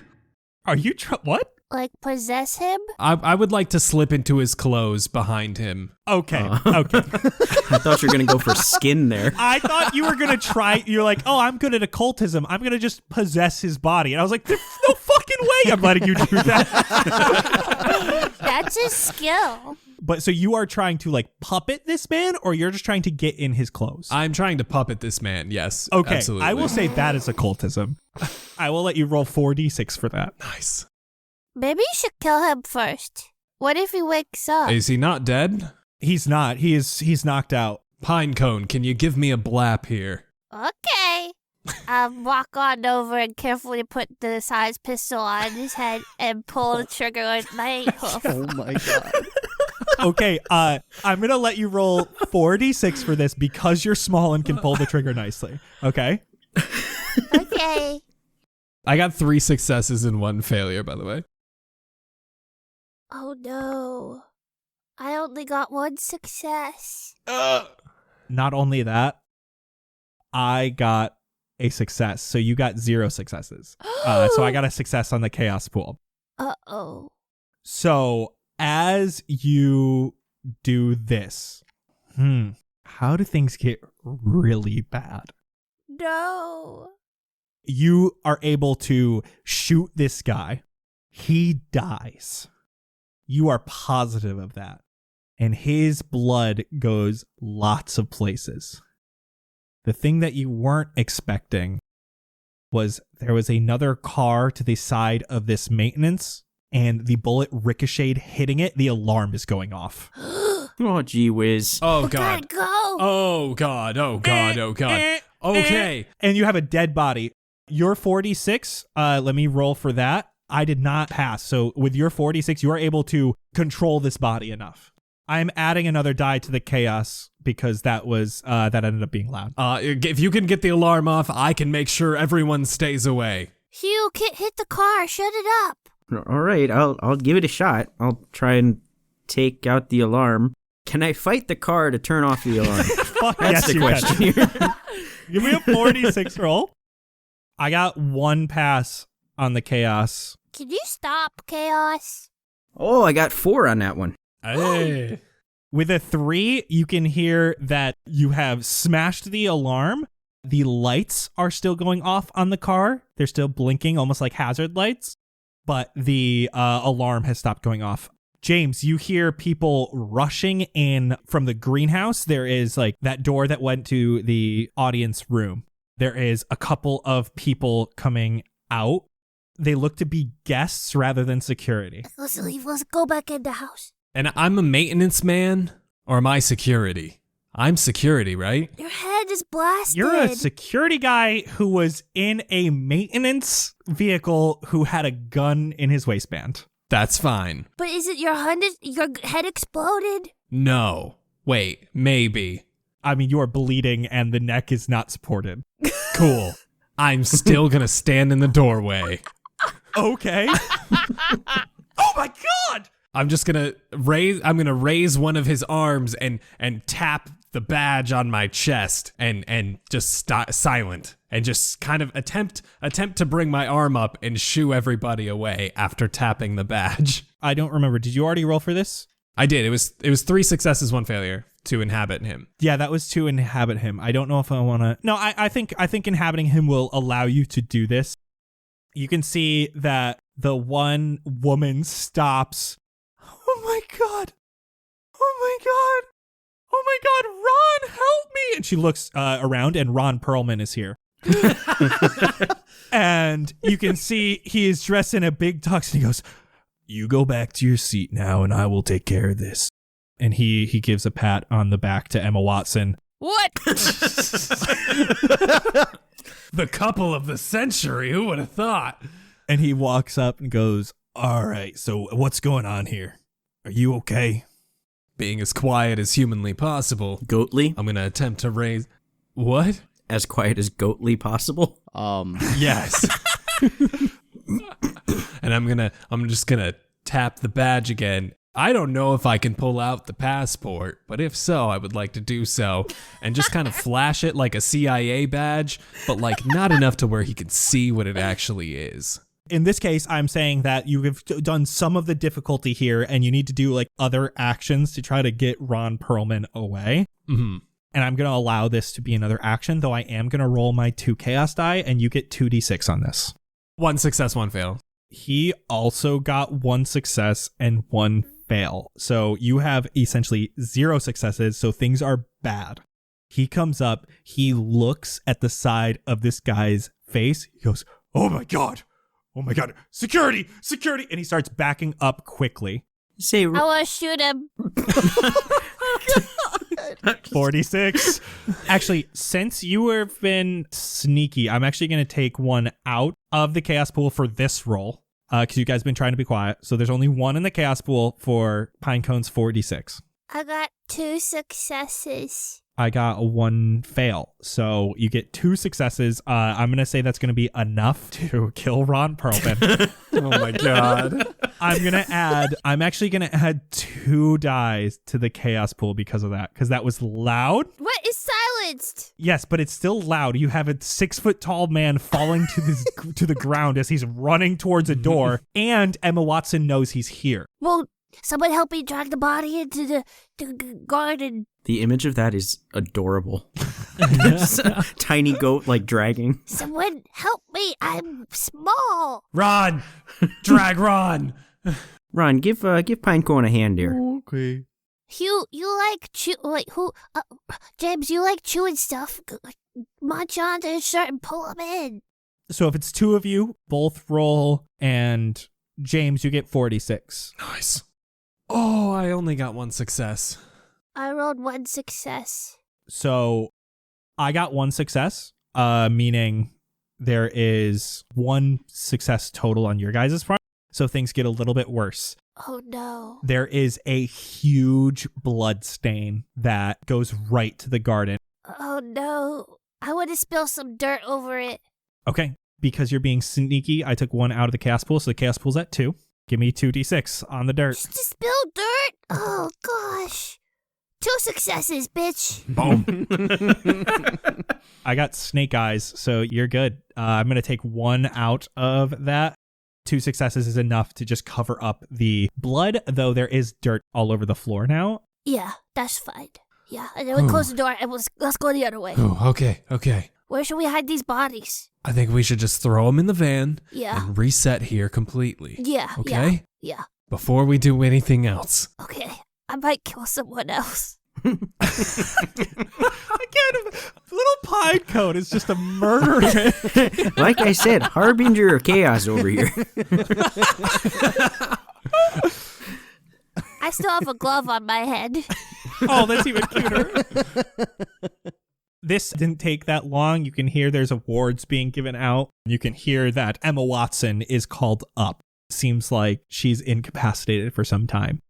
Are you what? Like possess him? I would like to slip into his clothes behind him. Okay, okay. I thought you were going to go for skin there. I thought you were going to try, you're like, oh, I'm good at occultism. I'm going to just possess his body. And I was like, there's no fucking way I'm letting you do that. That's a skill. But so you are trying to like puppet this man, or you're just trying to get in his clothes? I'm trying to puppet this man, yes. Okay, Absolutely. I will say that is occultism. I will let you roll 4d6 for that. Nice. Maybe you should kill him first. What if he wakes up? Is he not dead? He's not. He's knocked out. Pinecone, can you give me a blap here? Okay. Walk on over and carefully put the size pistol on his head and pull the trigger with my hoof. Oh my god. Okay, I'm going to let you roll 4d6 for this because you're small and can pull the trigger nicely. Okay? Okay. I got 3 successes and 1 failure, by the way. Oh no. I only got 1 success. Not only that, I got a success. So you got 0 successes. So I got a success on the chaos pool. Uh-oh. So as you do this, how do things get really bad? No. You are able to shoot this guy. He dies. You are positive of that. And his blood goes lots of places. The thing that you weren't expecting was there was another car to the side of this maintenance, and the bullet ricocheted, hitting it. The alarm is going off. Oh, gee whiz. Oh, We God. gotta go. Oh, God. Oh, God. Oh, God. Okay. And you have a dead body. Your 46, let me roll for that. I did not pass. So with your 46, you are able to control this body enough. I'm adding another die to the chaos because that was that ended up being loud. If you can get the alarm off, I can make sure everyone stays away. Hugh, hit the car. Shut it up. All right, I'll give it a shot. I'll try and take out the alarm. Can I fight the car to turn off the alarm? That's the question here. Give me a 46 roll. I got 1 pass on the chaos. Can you stop, Chaos? Oh, I got 4 on that one. Hey. With a 3, you can hear that you have smashed the alarm. The lights are still going off on the car. They're still blinking, almost like hazard lights. But the alarm has stopped going off. James, you hear people rushing in from the greenhouse. There is like that door that went to the audience room. There is a couple of people coming out. They look to be guests rather than security. Let's leave. Let's go back in the house. And I'm a maintenance man, or am I security? I'm security, right? Your head is blasted. You're a security guy who was in a maintenance vehicle who had a gun in his waistband. That's fine. But is it your head exploded? No. Wait, maybe. I mean, you are bleeding and the neck is not supported. Cool. I'm still gonna stand in the doorway. Okay. Oh my God! I'm just gonna raise one of his arms and tap the badge on my chest and just silent and just kind of attempt to bring my arm up and shoo everybody away after tapping the badge. I don't remember. Did you already roll for this? I did. It was 3 successes, 1 failure to inhabit him. Yeah, that was to inhabit him. I don't know if I want to. No, I think inhabiting him will allow you to do this. You can see that the one woman stops. Oh my God. Oh my God. Oh my God, Ron, help me. And she looks around and Ron Perlman is here. And you can see he is dressed in a big tux and he goes, "You go back to your seat now and I will take care of this." And he gives a pat on the back to Emma Watson. What? The couple of the century, who would have thought? And he walks up and goes, "All right, so what's going on here? Are you okay?" Being as quiet as humanly possible, Goatly? I'm gonna attempt to raise... What? As quiet as goatly possible? Yes. And I'm just gonna tap the badge again. I don't know if I can pull out the passport, but if so, I would like to do so and just kind of flash it like a CIA badge, but like not enough to where he can see what it actually is. In this case, I'm saying that you have done some of the difficulty here and you need to do like other actions to try to get Ron Perlman away. Mm-hmm. And I'm going to allow this to be another action, though I am going to roll my 2 chaos die and you get 2d6 on this. 1 success, 1 fail. He also got 1 success and 1 fail. So you have essentially 0 successes. So things are bad. He comes up. He looks at the side of this guy's face. He goes, "Oh my God. Oh my God. Security. Security." And he starts backing up quickly. Say, I want to shoot him. 46. Actually, since you have been sneaky, I'm actually going to take 1 out of the chaos pool for this roll. Because you guys have been trying to be quiet. So there's only 1 in the chaos pool for Pinecone's 4d6. I got 2 successes. I got 1 fail. So you get 2 successes. I'm going to say that's going to be enough to kill Ron Perlman. Oh my God. I'm actually going to add 2 dice to the chaos pool because of that. Because that was loud. What is silenced? Yes, but it's still loud. You have a 6-foot-tall man falling to the ground as he's running towards a door. And Emma Watson knows he's here. Well, someone help me drag the body into the garden. the image of that is adorable. Tiny goat like dragging. Someone help me. I'm small. Ron! Drag Ron! Ron, give Pinecone a hand here. Okay. Hugh, you like James, you like chewing stuff. Munch on to his shirt and pull him in. So if it's 2 of you, both roll, and James, you get 46. Nice. Oh, I only got 1 success. I rolled 1 success. So I got 1 success, meaning there is 1 success total on your guys' front. So things get a little bit worse. Oh no. There is a huge blood stain that goes right to the garden. Oh no. I want to spill some dirt over it. Okay, because you're being sneaky, I took 1 out of the cast pool, so the cast pool's at 2. Give me 2d6 on the dirt. Just to spill dirt? Oh gosh. 2 successes, bitch. Boom. I got snake eyes, so you're good. I'm going to take 1 out of that. 2 successes is enough to just cover up the blood, though there is dirt all over the floor now. Yeah, that's fine. Yeah, and then we close the door and let's go the other way. Oh, okay. Where should we hide these bodies? I think we should just throw them in the van Yeah. and reset here completely. Yeah. Okay? Yeah. Before we do anything else. Okay. I might kill someone else. Again, little Pinecone is just a murderer. Like I said, harbinger of chaos over here. I still have a glove on my head. Oh, that's even cuter. This didn't take that long. You can hear there's awards being given out. You can hear that Emma Watson is called up. Seems like she's incapacitated for some time.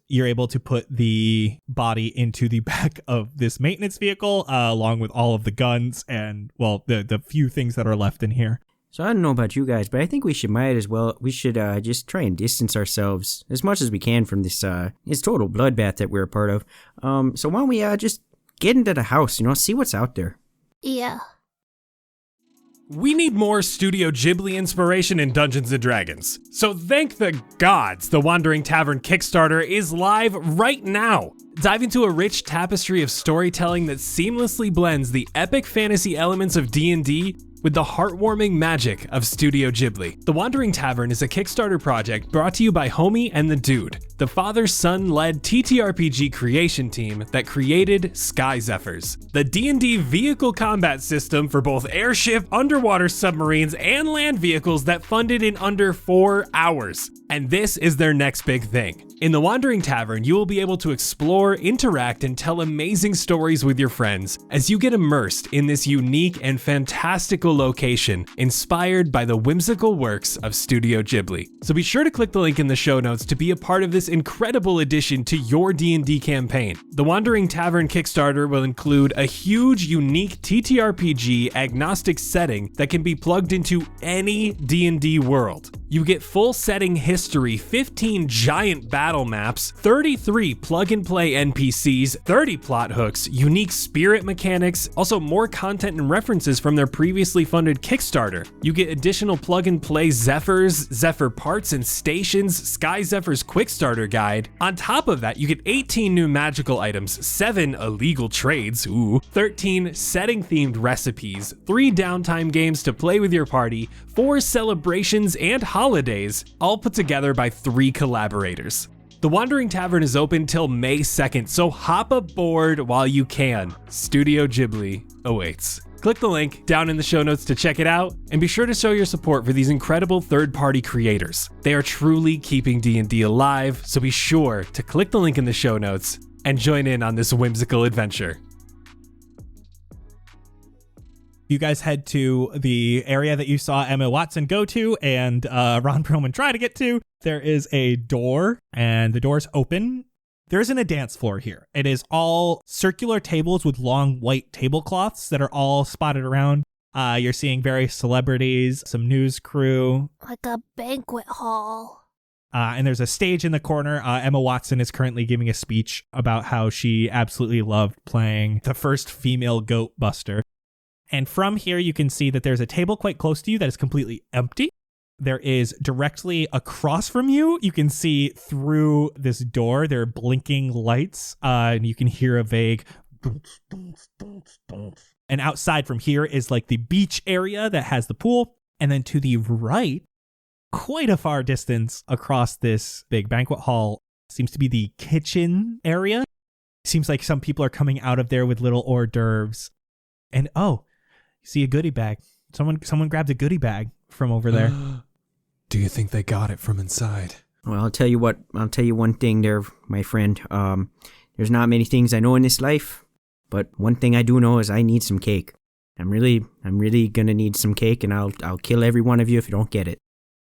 You're able to put the body into the back of this maintenance vehicle, along with all of the guns and, well, the few things that are left in here. So I don't know about you guys, but I think we should just try and distance ourselves as much as we can from this total bloodbath that we're a part of. So why don't we just get into the house, see what's out there. Yeah. We need more Studio Ghibli inspiration in Dungeons & Dragons. So thank the gods the Wandering Tavern Kickstarter is live right now. Dive into a rich tapestry of storytelling that seamlessly blends the epic fantasy elements of D&D with the heartwarming magic of Studio Ghibli. The Wandering Tavern is a Kickstarter project brought to you by Homie and the Dude, the father-son-led TTRPG creation team that created Sky Zephyrs, the D&D vehicle combat system for both airship, underwater submarines, and land vehicles that funded in under 4 hours. And this is their next big thing. In the Wandering Tavern, you will be able to explore, interact, and tell amazing stories with your friends as you get immersed in this unique and fantastical location inspired by the whimsical works of Studio Ghibli. So be sure to click the link in the show notes to be a part of this incredible addition to your D&D campaign. The Wandering Tavern Kickstarter will include a huge, unique TTRPG agnostic setting that can be plugged into any D&D world. You get full setting history, 15 giant battle maps, 33 plug-and-play NPCs, 30 plot hooks, unique spirit mechanics, also more content and references from their previously funded Kickstarter. You get additional plug-and-play Zephyrs, Zephyr parts and stations, Sky Zephyr's Quick Starter Guide. On top of that, you get 18 new magical items, 7 illegal trades, 13 setting-themed recipes, 3 downtime games to play with your party, 4 celebrations and holidays, all put together by 3 collaborators. The Wandering Tavern is open till May 2nd, so hop aboard while you can. Studio Ghibli awaits. Click the link down in the show notes to check it out, and be sure to show your support for these incredible third-party creators. They are truly keeping D&D alive, so be sure to click the link in the show notes and join in on this whimsical adventure. You guys head to the area that you saw Emma Watson go to and Ron Perlman try to get to. There is a door, and the door's open. There isn't a dance floor here. It is all circular tables with long white tablecloths that are all spotted around. You're seeing various celebrities, some news crew. Like a banquet hall. And there's a stage in the corner. Emma Watson is currently giving a speech about how she absolutely loved playing the first female goat buster. And from here, you can see that there's a table quite close to you that is completely empty. There is directly across from you, you can see through this door, there are blinking lights, and you can hear a vague... And outside from here is like the beach area that has the pool. And then to the right, quite a far distance across this big banquet hall, seems to be the kitchen area. Seems like some people are coming out of there with little hors d'oeuvres. And you see a goodie bag. Someone grabbed a goodie bag from over there. Do you think they got it from inside? Well, I'll tell you one thing there, my friend. There's not many things I know in this life, but one thing I do know is I need some cake. I'm really gonna need some cake, and I'll kill every one of you if you don't get it.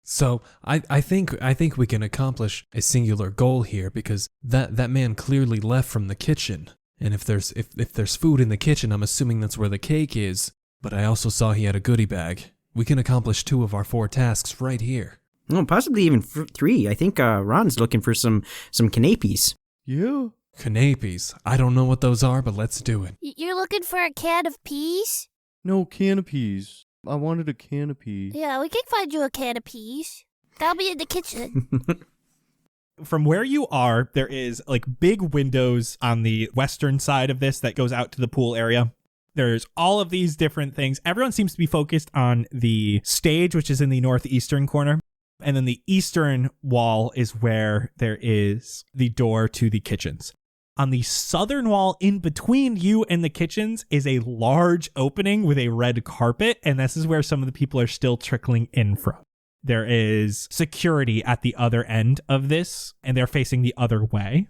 So I think we can accomplish a singular goal here, because that man clearly left from the kitchen. And if there's food in the kitchen, I'm assuming that's where the cake is. But I also saw he had a goodie bag. We can accomplish 2 of our 4 tasks right here. No, possibly even 3. I think Ron's looking for some canapes. Yeah. Canapes. I don't know what those are, but let's do it. You're looking for a can of peas? No, canopies. I wanted a canopy. Yeah, we can find you a can of peas. That'll be in the kitchen. From where you are, there is like big windows on the western side of this that goes out to the pool area. There's all of these different things. Everyone seems to be focused on the stage, which is in the northeastern corner. And then the eastern wall is where there is the door to the kitchens. On the southern wall, in between you and the kitchens, is a large opening with a red carpet. And this is where some of the people are still trickling in from. There is security at the other end of this, and they're facing the other way.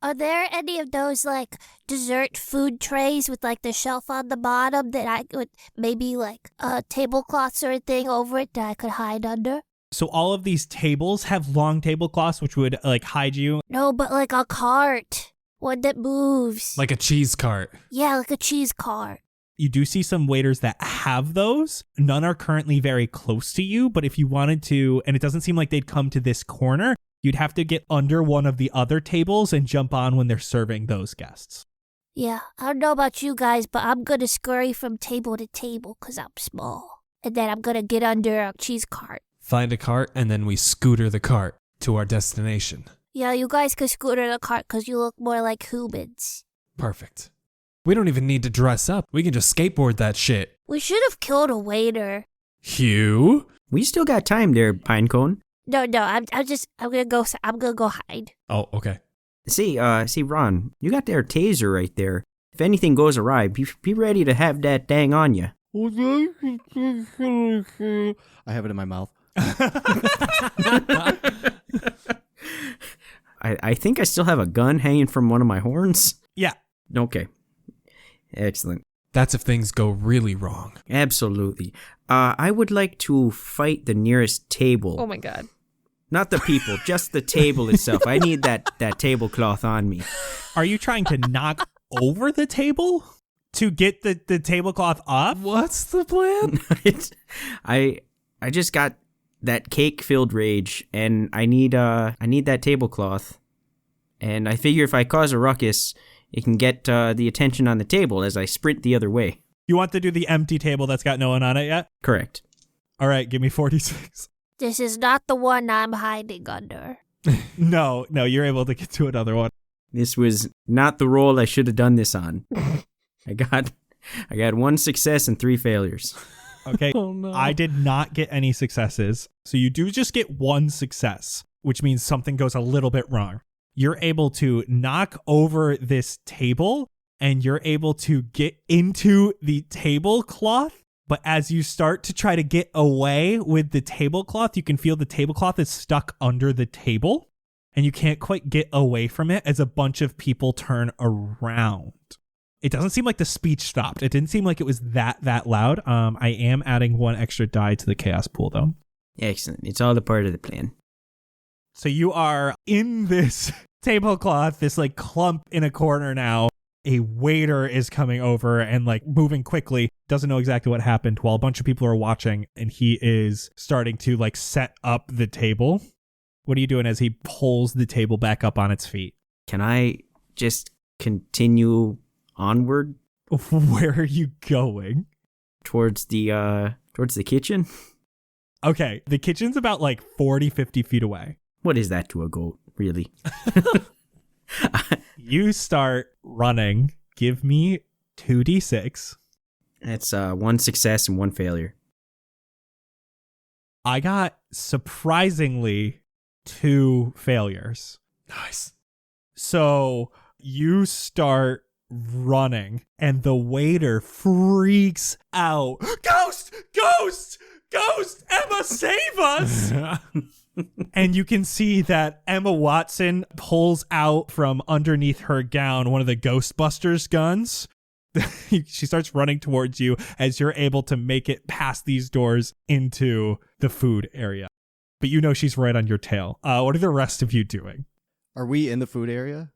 Are there any of those, like, dessert food trays with, like, the shelf on the bottom that I could maybe, like, tablecloths or a thing over it that I could hide under? So all of these tables have long tablecloths, which would like hide you. No, but like a cart. One that moves. Like a cheese cart. Yeah, like a cheese cart. You do see some waiters that have those. None are currently very close to you, but if you wanted to, and it doesn't seem like they'd come to this corner, you'd have to get under one of the other tables and jump on when they're serving those guests. Yeah, I don't know about you guys, but I'm gonna scurry from table to table because I'm small. And then I'm gonna get under a cheese cart. Find a cart, and then we scooter the cart to our destination. Yeah, you guys could scooter the cart because you look more like humans. Perfect. We don't even need to dress up. We can just skateboard that shit. We should have killed a waiter. Hugh? We still got time there, Pinecone. No, I'm gonna go hide. Oh, okay. See, Ron, you got their taser right there. If anything goes awry, be ready to have that dang on you. I have it in my mouth. I think I still have a gun hanging from one of my horns. Yeah. Okay. Excellent. That's if things go really wrong. Absolutely. I would like to fight the nearest table. Oh my god. Not the people, just the table itself. I need that tablecloth on me. Are you trying to knock over the table to get the tablecloth off? What's the plan? I just got that cake-filled rage, and I need that tablecloth. And I figure if I cause a ruckus, it can get the attention on the table as I sprint the other way. You want to do the empty table that's got no one on it yet? Correct. All right, give me 46. This is not the one I'm hiding under. No, you're able to get to another one. This was not the roll I should have done this on. I got 1 success and 3 failures. Okay. Oh, no. I did not get any successes. So you do just get 1 success, which means something goes a little bit wrong. You're able to knock over this table and you're able to get into the tablecloth. But as you start to try to get away with the tablecloth, you can feel the tablecloth is stuck under the table and you can't quite get away from it as a bunch of people turn around. It doesn't seem like the speech stopped. It didn't seem like it was that loud. I am adding 1 extra die to the chaos pool, though. Excellent. It's all a part of the plan. So you are in this tablecloth, this like clump in a corner now. A waiter is coming over and like moving quickly, doesn't know exactly what happened while a bunch of people are watching, and he is starting to like set up the table. What are you doing as he pulls the table back up on its feet? Can I just continue onward Where are you going? towards the kitchen? Okay, the kitchen's about like 40, 50 feet away. What is that to a goat, really? You start running. Give me 2d6. That's 1 success and 1 failure. I got surprisingly 2 failures. Nice. So you start running and the waiter freaks out. Ghost! Ghost! Ghost! Emma, save us! And you can see that Emma Watson pulls out from underneath her gown one of the Ghostbusters guns. She starts running towards you as you're able to make it past these doors into the food area. But you know she's right on your tail. What are the rest of you doing? Are we in the food area?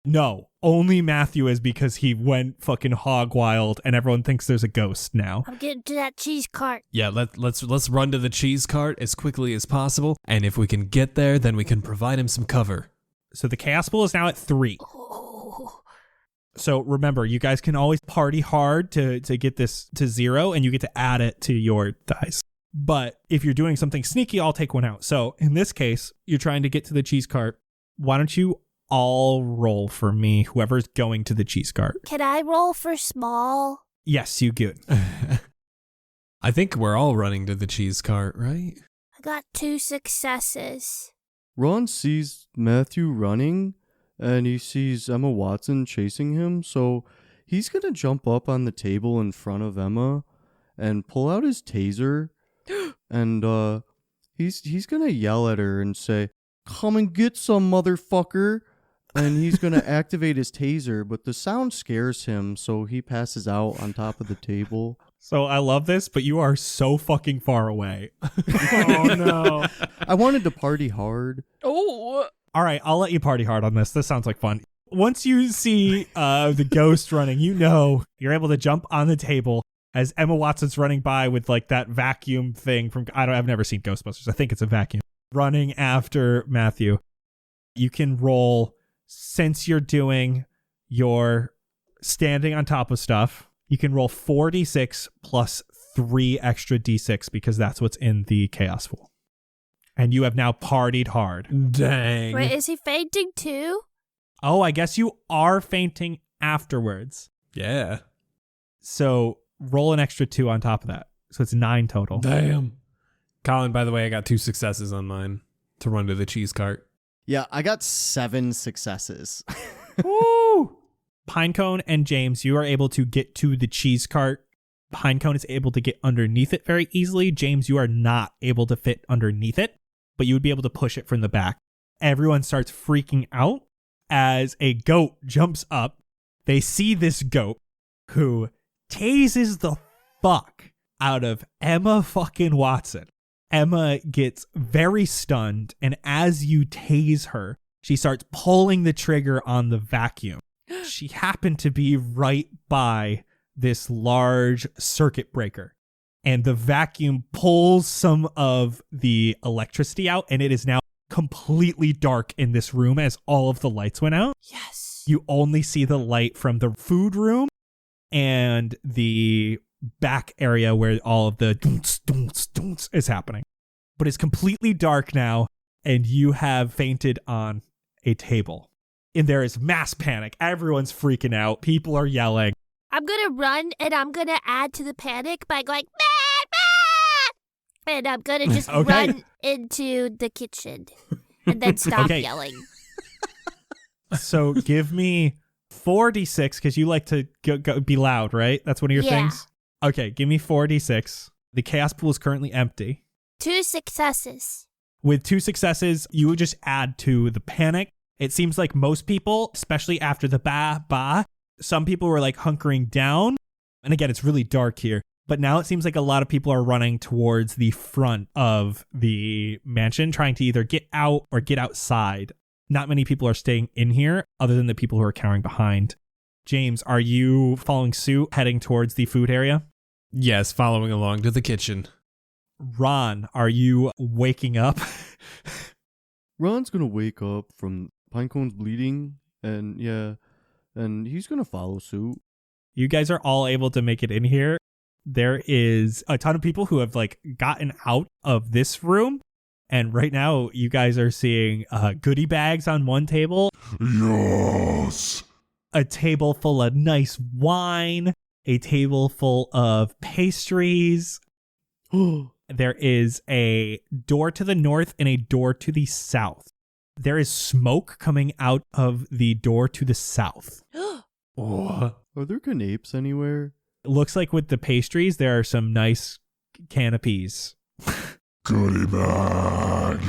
No, only Matthew is because he went fucking hog wild and everyone thinks there's a ghost now. I'm getting to that cheese cart. Yeah, let's run to the cheese cart as quickly as possible, and if we can get there, then we can provide him some cover. So the chaos pool is now at 3. Oh. So remember, you guys can always party hard to get this to 0, and you get to add it to your dice. But if you're doing something sneaky, I'll take 1 out. So in this case, you're trying to get to the cheese cart. Why don't you all roll for me, whoever's going to the cheese cart? Can I roll for small? Yes, you good. I think we're all running to the cheese cart, right? I got 2 successes. Ron sees Matthew running, and he sees Emma Watson chasing him, so he's gonna jump up on the table in front of Emma and pull out his taser, and he's gonna yell at her and say, "Come and get some, motherfucker!" and he's going to activate his taser, but the sound scares him, so he passes out on top of the table. So I love this, but you are so fucking far away. Oh, no. I wanted to party hard. Oh. All right, I'll let you party hard on this. This sounds like fun. Once you see the ghost running, you're able to jump on the table as Emma Watson's running by with like that vacuum thing from, I've never seen Ghostbusters. I think it's a vacuum. Running after Matthew. You can roll, since you're doing your standing on top of stuff, you can roll 4d6 plus 3 extra d6 because that's what's in the chaos pool. And you have now partied hard. Dang. Wait, is he fainting too? Oh, I guess you are fainting afterwards. Yeah. So roll an extra 2 on top of that. So it's 9 total. Damn. Colin, by the way, I got 2 successes on mine to run to the cheese cart. Yeah, I got 7 successes. Woo! Pinecone and James, you are able to get to the cheese cart. Pinecone is able to get underneath it very easily. James, you are not able to fit underneath it, but you would be able to push it from the back. Everyone starts freaking out as a goat jumps up. They see this goat who tases the fuck out of Emma fucking Watson. Emma gets very stunned, and as you tase her, she starts pulling the trigger on the vacuum. She happened to be right by this large circuit breaker, and the vacuum pulls some of the electricity out, and it is now completely dark in this room as all of the lights went out. Yes. You only see the light from the food room and the back area where all of the doons is happening. But it's completely dark now, and you have fainted on a table. And there is mass panic. Everyone's freaking out. People are yelling. I'm going to run, and I'm going to add to the panic by going, Matt, Matt! And I'm going to just Okay. run into the kitchen and then stop Okay. yelling. So give me 4d6, because you like to go be loud, right? That's one of your Yeah. things? Okay, give me 4d6. The chaos pool is currently empty. 2 successes. With 2 successes, you would just add to the panic. It seems like most people, especially after the ba, some people were like hunkering down. And again, it's really dark here. But now it seems like a lot of people are running towards the front of the mansion, trying to either get out or get outside. Not many people are staying in here other than the people who are cowering behind. James, are you following suit, heading towards the food area? Yes, following along to the kitchen. Ron, are you waking up? Ron's going to wake up from Pinecone's bleeding, and he's going to follow suit. You guys are all able to make it in here. There is a ton of people who have like gotten out of this room. And right now you guys are seeing goodie bags on one table, Yes. a table full of nice wine, a table full of pastries. There is a door to the north and a door to the south. There is smoke coming out of the door to the south. Oh. Are there canapes anywhere? It looks like with the pastries, there are some nice canopies. Goodie bag.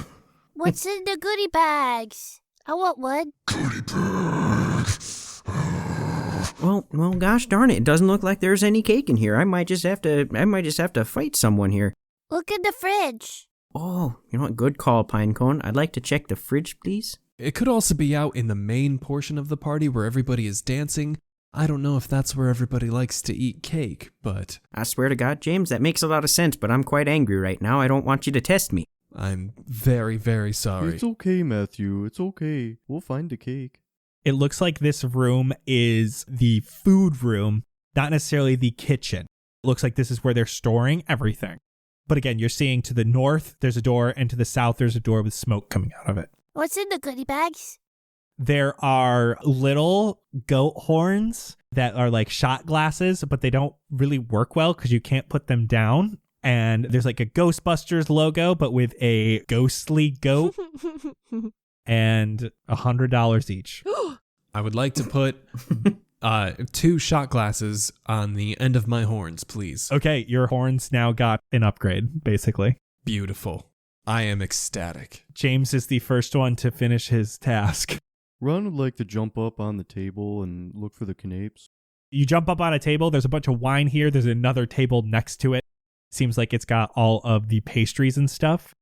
What's in the goodie bags? I want one. Goodie bag. Well, gosh darn it! It doesn't look like there's any cake in here. I might just have to fight someone here. Look in the fridge. Oh, you know what? Good call, Pinecone. I'd like to check the fridge, please. It could also be out in the main portion of the party where everybody is dancing. I don't know if that's where everybody likes to eat cake, but I swear to God, James, that makes a lot of sense, but I'm quite angry right now. I don't want you to test me. I'm very, very sorry. It's okay, Matthew. It's okay. We'll find the cake. It looks like this room is the food room, not necessarily the kitchen. It looks like this is where they're storing everything. But again, you're seeing to the north, there's a door, and to the south, there's a door with smoke coming out of it. What's in the goodie bags? There are little goat horns that are like shot glasses, but they don't really work well because you can't put them down. And there's like a Ghostbusters logo, but with a ghostly goat and $100 each. I would like to put 2 shot glasses on the end of my horns, please. Okay, your horns now got an upgrade, basically. Beautiful. I am ecstatic. James is the first one to finish his task. Ron would like to jump up on the table and look for the canapes. You jump up on a table. There's a bunch of wine here. There's another table next to it. Seems like it's got all of the pastries and stuff.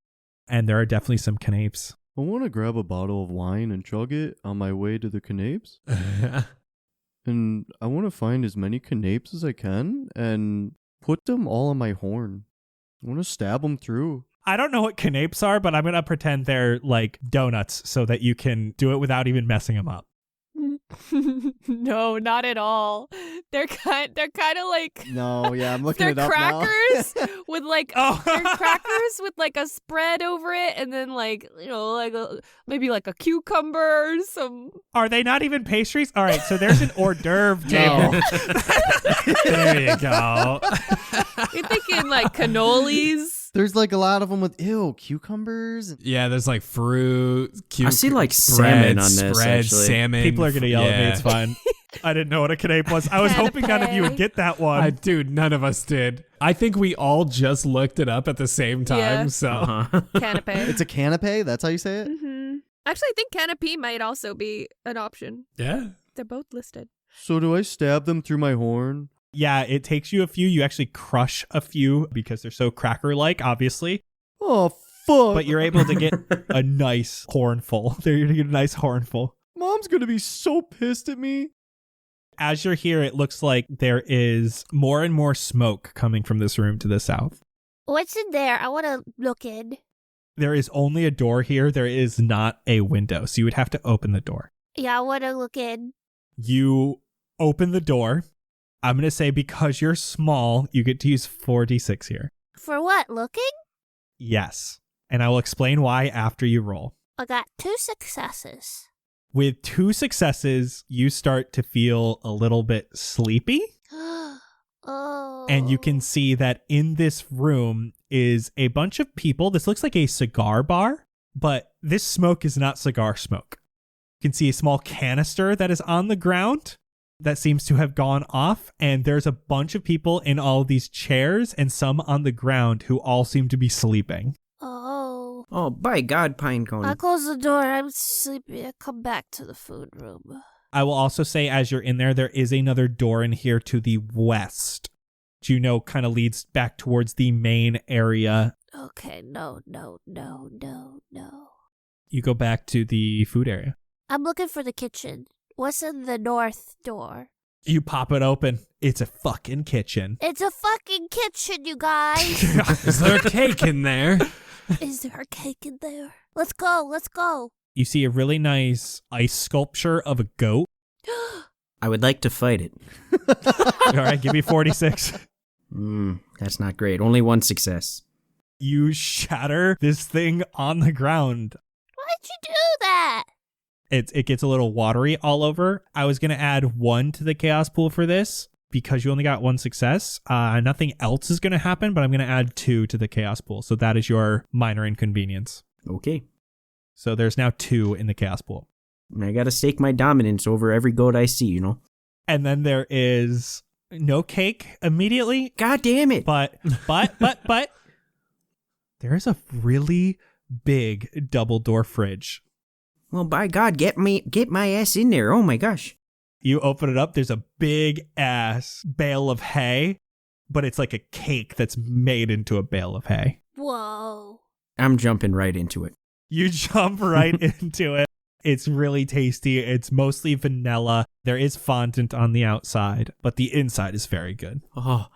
And there are definitely some canapes. I want to grab a bottle of wine and chug it on my way to the canapes. And I want to find as many canapes as I can and put them all on my horn. I want to stab them through. I don't know what canapes are, but I'm going to pretend they're like donuts so that you can do it without even messing them up. No, not at all. They're kind of like No, yeah, I'm looking they're it up crackers now. with like Oh. they're crackers with like a spread over it, and then like like maybe like a cucumber or some. Are they not even pastries? All right, so there's an hors d'oeuvre table. There you go. You're thinking like cannolis. There's like a lot of them with cucumbers. Yeah, there's like fruit. I see like salmon on this. Spreads, Actually. salmon. People are going to yell at me. Yeah. It's fine. I didn't know what a canape was. I was hoping none of you would get that one. Dude, none of us did. I think we all just looked it up at the same time. Yeah. So Canapé. It's a canapé? That's how you say it? Mm-hmm. Actually, I think canapé might also be an option. yeah. They're both listed. So do I stab them through my horn? Yeah, it takes you a few. You actually crush a few because they're so cracker-like, obviously. Oh, fuck. But you're able to get a nice hornful. You're going to get a nice hornful. Mom's going to be so pissed at me. As you're here, it looks like there is more and more smoke coming from this room to the south. What's in there? I want to look in. There is only a door here. There is not a window, so you would have to open the door. Yeah, I want to look in. You open the door. I'm going to say because you're small, you get to use 4d6 here. For what? Looking? Yes. And I will explain why after you roll. I got 2 successes. With 2 successes, you start to feel a little bit sleepy. Oh. And you can see that in this room is a bunch of people. This looks like a cigar bar, but this smoke is not cigar smoke. You can see a small canister that is on the ground that seems to have gone off. And there's a bunch of people in all of these chairs and some on the ground who all seem to be sleeping. Oh. Oh, by God, Pinecone. I close the door. I'm sleepy. I come back to the food room. I will also say as you're in there, there is another door in here to the west. Which you know kind of leads back towards the main area. Okay, no. You go back to the food area. I'm looking for the kitchen. What's in the north door? You pop it open. It's a fucking kitchen. It's a fucking kitchen, you guys. Is there a cake in there? Is there a cake in there? Let's go. You see a really nice ice sculpture of a goat. I would like to fight it. All right, give me 46. That's not great. Only 1 success. You shatter this thing on the ground. Why'd you do that? It gets a little watery all over. I was going to add 1 to the chaos pool for this because you only got 1 success. Nothing else is going to happen, but I'm going to add 2 to the chaos pool. So that is your minor inconvenience. Okay. So there's now 2 in the chaos pool. I gotta stake my dominance over every goat I see, you know? And then there is no cake immediately. God damn it! But there's a really big double door fridge. Well, by God, get my ass in there. Oh my gosh. You open it up, there's a big ass bale of hay, but it's like a cake that's made into a bale of hay. Whoa. I'm jumping right into it. You jump right into it. It's really tasty. It's mostly vanilla. There is fondant on the outside, but the inside is very good. Oh,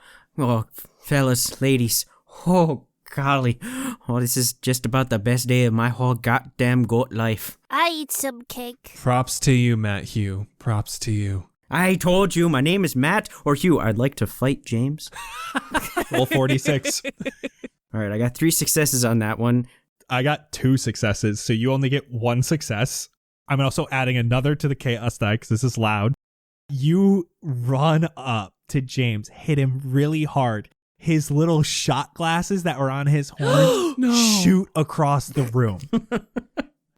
fellas, ladies. Oh, golly. Oh, this is just about the best day of my whole goddamn goat life. I eat some cake. Props to you, Matt Hugh. Props to you. I told you, my name is Matt or Hugh. I'd like to fight James. Roll 46. All right, I got 3 successes on that one. I got 2 successes, so you only get 1 success. I'm also adding another to the chaos die because this is loud. You run up to James, hit him really hard. His little shot glasses that were on his horns shoot across the room.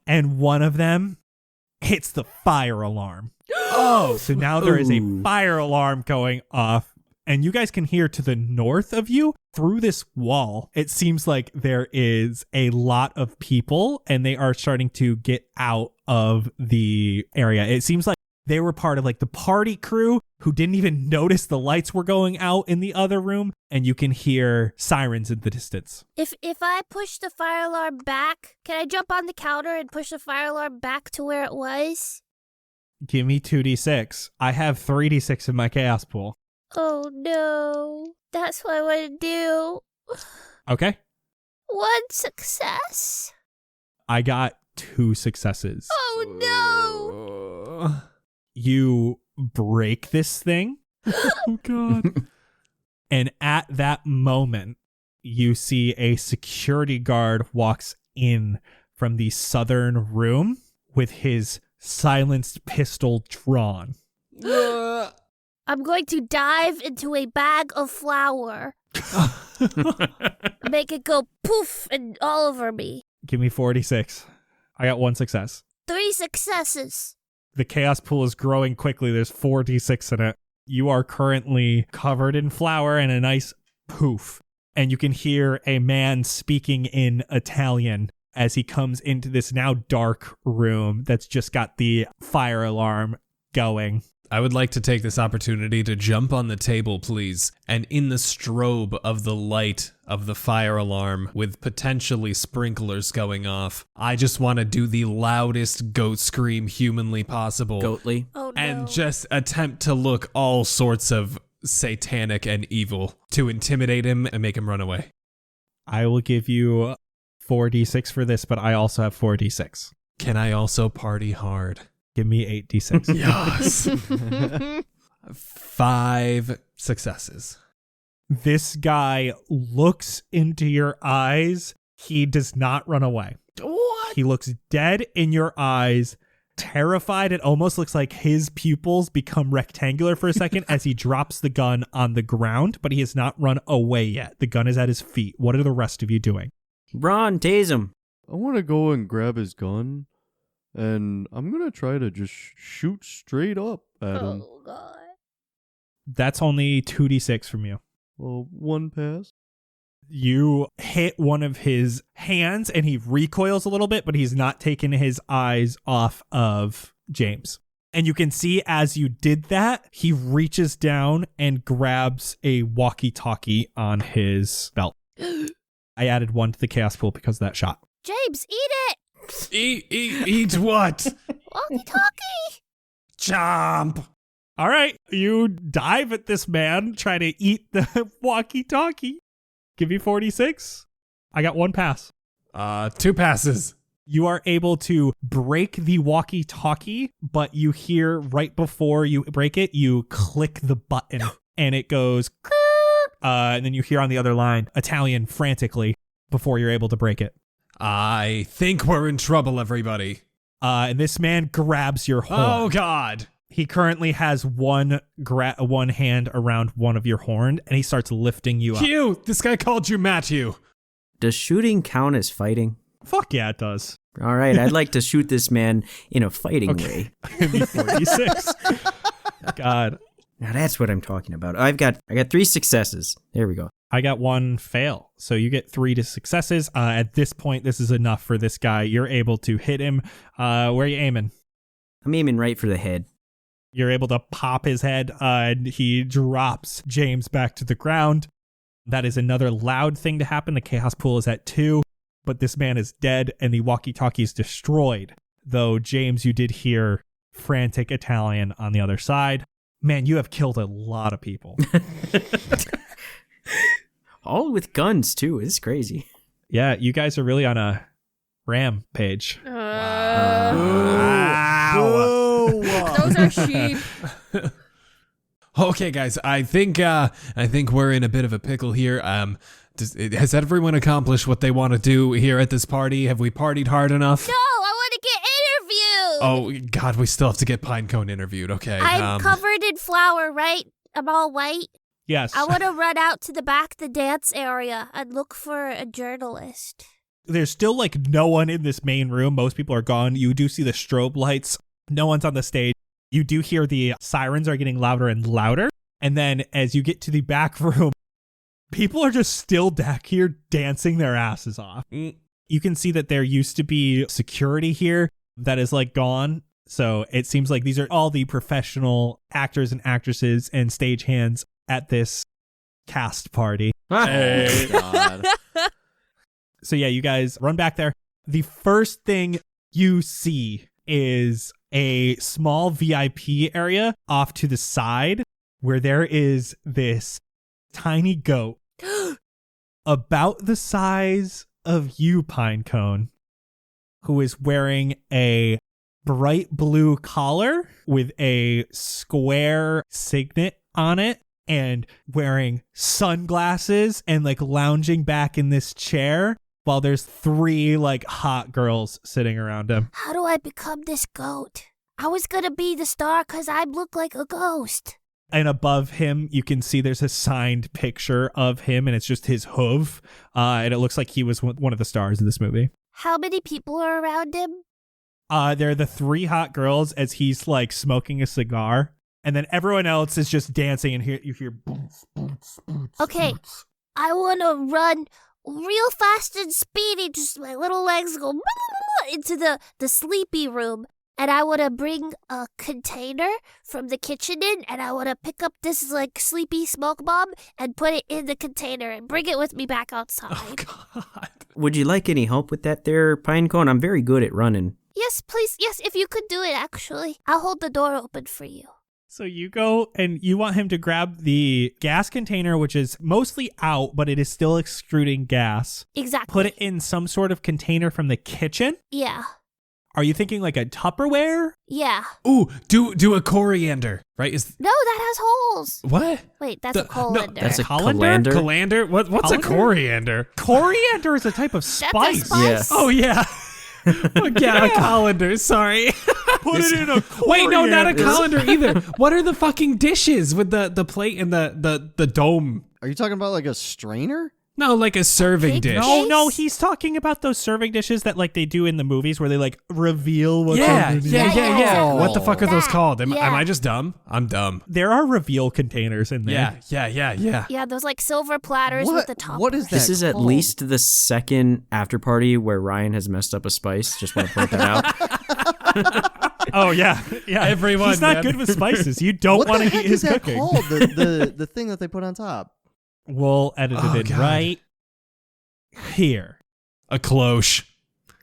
And one of them hits the fire alarm. Oh, so now there is a fire alarm going off. And you guys can hear to the north of you through this wall. It seems like there is a lot of people and they are starting to get out of the area. It seems like they were part of like the party crew who didn't even notice the lights were going out in the other room. And you can hear sirens in the distance. If I push the fire alarm back, can I jump on the counter and push the fire alarm back to where it was? Give me 2d6. I have 3d6 in my chaos pool. Oh no. That's what I want to do. Okay. 1 success. I got 2 successes. Oh no. You break this thing. Oh God. And at that moment, you see a security guard walks in from the southern room with his silenced pistol drawn. I'm going to dive into a bag of flour. Make it go poof and all over me. Give me 46. I got 1 success. 3 successes. The chaos pool is growing quickly. There's 4d6 in it. You are currently covered in flour and a nice poof. And you can hear a man speaking in Italian as he comes into this now dark room that's just got the fire alarm going. I would like to take this opportunity to jump on the table, please, and in the strobe of the light of the fire alarm with potentially sprinklers going off, I just want to do the loudest goat scream humanly possible. Goatly. Oh no. And just attempt to look all sorts of satanic and evil to intimidate him and make him run away. I will give you 4d6 for this, but I also have 4d6. Can I also party hard? Give me 8d6. Yes. 5 successes. This guy looks into your eyes. He does not run away. What? He looks dead in your eyes, terrified. It almost looks like his pupils become rectangular for a second as he drops the gun on the ground, but he has not run away yet. The gun is at his feet. What are the rest of you doing? Run, tase him. I want to go and grab his gun, and I'm going to try to just shoot straight up at him. Oh god. That's only 2d6 from you. Well, 1 pass. You hit one of his hands and he recoils a little bit, but he's not taken his eyes off of James. And you can see as you did that, he reaches down and grabs a walkie-talkie on his belt. I added 1 to the chaos pool because of that shot. James, eat it! Eat what? Walkie-talkie! Chomp. All right, you dive at this man, try to eat the walkie-talkie. Give me 46. I got 1 pass. 2 passes. You are able to break the walkie-talkie, but you hear right before you break it, you click the button and it goes, and then you hear on the other line, Italian frantically before you're able to break it. I think we're in trouble, everybody. And this man grabs your horn. Oh, God. He currently has one hand around one of your horn, and he starts lifting you up. Hugh, this guy called you Matthew. Does shooting count as fighting? Fuck yeah, it does. All right, I'd like to shoot this man in a fighting way. Give me 46. God. Now that's what I'm talking about. I got 3 successes. There we go. I got 1 fail. So you get 3 to successes. At this point, this is enough for this guy. You're able to hit him. Where are you aiming? I'm aiming right for the head. You're able to pop his head, and he drops James back to the ground. That is another loud thing to happen. The chaos pool is at 2, but this man is dead, and the walkie-talkie is destroyed. Though, James, you did hear frantic Italian on the other side. Man, you have killed a lot of people. All with guns, too. It's crazy. Yeah, you guys are really on a rampage. Those are sheep. Okay, guys, I think we're in a bit of a pickle here. Has everyone accomplished what they want to do here at this party? Have we partied hard enough? No, I want to get interviewed! Oh, God, we still have to get Pinecone interviewed. Okay. I'm covered in flour, right? I'm all white. Yes. I want to run out to the back of the dance area and look for a journalist. There's still like no one in this main room. Most people are gone. You do see the strobe lights. No one's on the stage. You do hear the sirens are getting louder and louder. And then as you get to the back room, people are just still back here dancing their asses off. You can see that there used to be security here that is like gone. So it seems like these are all the professional actors and actresses and stagehands at this cast party. Hey. God. So yeah, you guys run back there. The first thing you see is a small VIP area off to the side where there is this tiny goat about the size of you, Pinecone, who is wearing a bright blue collar with a square signet on it and wearing sunglasses and like lounging back in this chair while there's 3 like hot girls sitting around him. How do I become this goat? I was gonna be the star because I look like a ghost. And above him, you can see there's a signed picture of him, and it's just his hoof. And it looks like he was one of the stars of this movie. How many people are around him? They're the 3 hot girls as he's like smoking a cigar. And then everyone else is just dancing, and you hear boots, boots, boots. Okay, I want to run real fast and speedy, just my little legs go into the sleepy room. And I want to bring a container from the kitchen in, and I want to pick up this like sleepy smoke bomb and put it in the container and bring it with me back outside. Oh, God. Would you like any help with that there, Pinecone? I'm very good at running. Yes, please. Yes, if you could do it, actually. I'll hold the door open for you. So you go and you want him to grab the gas container, which is mostly out, but it is still extruding gas. Exactly. Put it in some sort of container from the kitchen. Yeah. Are you thinking like a Tupperware? Yeah. Ooh, do a coriander, right? No, that has holes. What? Wait, that's a colander. That's a colander? Colander? What's a coriander? Coriander is a type of That's spice. a spice. Yeah. Oh, yeah. Yeah, a colander, sorry. Put it in a coriander. Wait, no, not a colander either. What are the fucking dishes with the plate and the dome? Are you talking about like a strainer? No, like a serving Cake? dish. No, he's talking about those serving dishes that like they do in the movies where they like reveal what's Yeah. underneath. Yeah. What the fuck are those That. called? Am Yeah. I just dumb? I'm dumb. There are reveal containers in there. Yeah. Yeah, those like silver platters with the top. What is that? This is at called? least the second after party where Ryan has messed up a spice. Just want to point that out. Oh yeah. Everyone, He's not man. good with spices. You don't What want the to heck eat his is that cooking. called? The thing that they put on top. We'll edit Oh, it in God. right here. A cloche.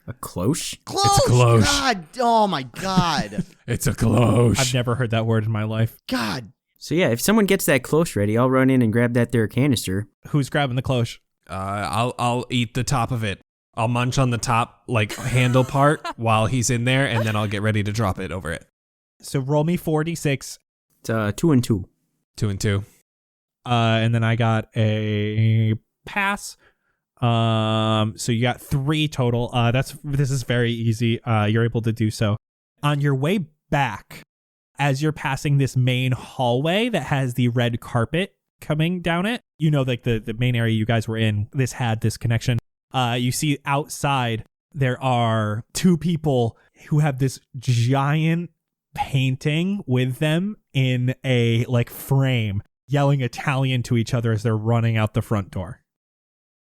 A cloche? Close. close. God. Oh my God. It's a cloche. I've never heard that word in my life. God. So yeah, if someone gets that cloche ready, I'll run in and grab that there canister. Who's grabbing the cloche? I'll eat the top of it. I'll munch on the top like handle part while he's in there, and then I'll get ready to drop it over it. So roll me 4d6. It's 2 and 2. 2 and 2. And then I got a pass. So you got 3 total. This is very easy. You're able to do so. On your way back, as you're passing this main hallway that has the red carpet coming down it, you know, like the main area you guys were in, this had this connection. You see outside there are 2 people who have this giant painting with them in a like frame, yelling Italian to each other as they're running out the front door.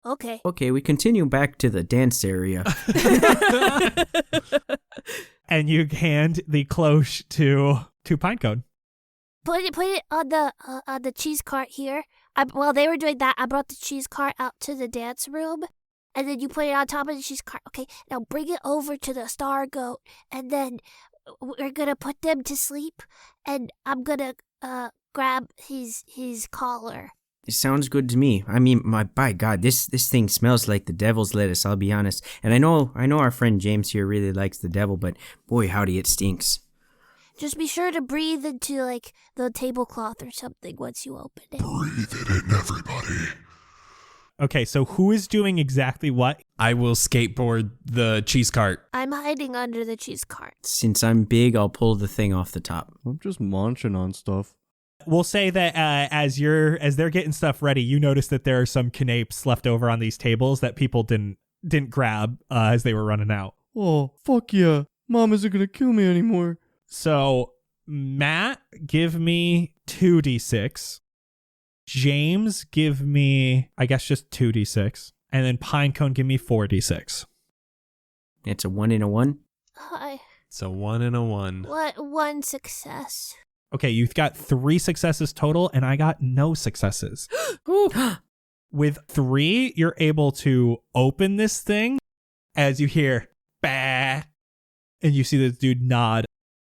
Okay. Okay, we continue back to the dance area. And you hand the cloche to Pinecone. Put it on the cheese cart here. While they were doing that, I brought the cheese cart out to the dance room, and then you put it on top of the cheese cart. Okay, now bring it over to the star goat, and then we're gonna put them to sleep, and I'm gonna grab his collar. It sounds good to me. I mean, by God, this thing smells like the devil's lettuce, I'll be honest. And I know our friend James here really likes the devil, but boy, howdy, it stinks. Just be sure to breathe into like the tablecloth or something once you open it. Breathe it in, everybody. Okay, so who is doing exactly what? I will skateboard the cheese cart. I'm hiding under the cheese cart. Since I'm big, I'll pull the thing off the top. I'm just munching on stuff. We'll say that as they're getting stuff ready, you notice that there are some canapes left over on these tables that people didn't grab as they were running out. Oh, fuck yeah. Mom isn't gonna kill me anymore. So, Matt, give me 2d6. James, give me, I guess, just 2d6. And then Pinecone, give me 4d6. It's a 1 and a 1. It's a 1 and a 1. What? One success. Okay, you've got 3 successes total, and I got no successes. With 3, you're able to open this thing as you hear, bah, and you see this dude nod.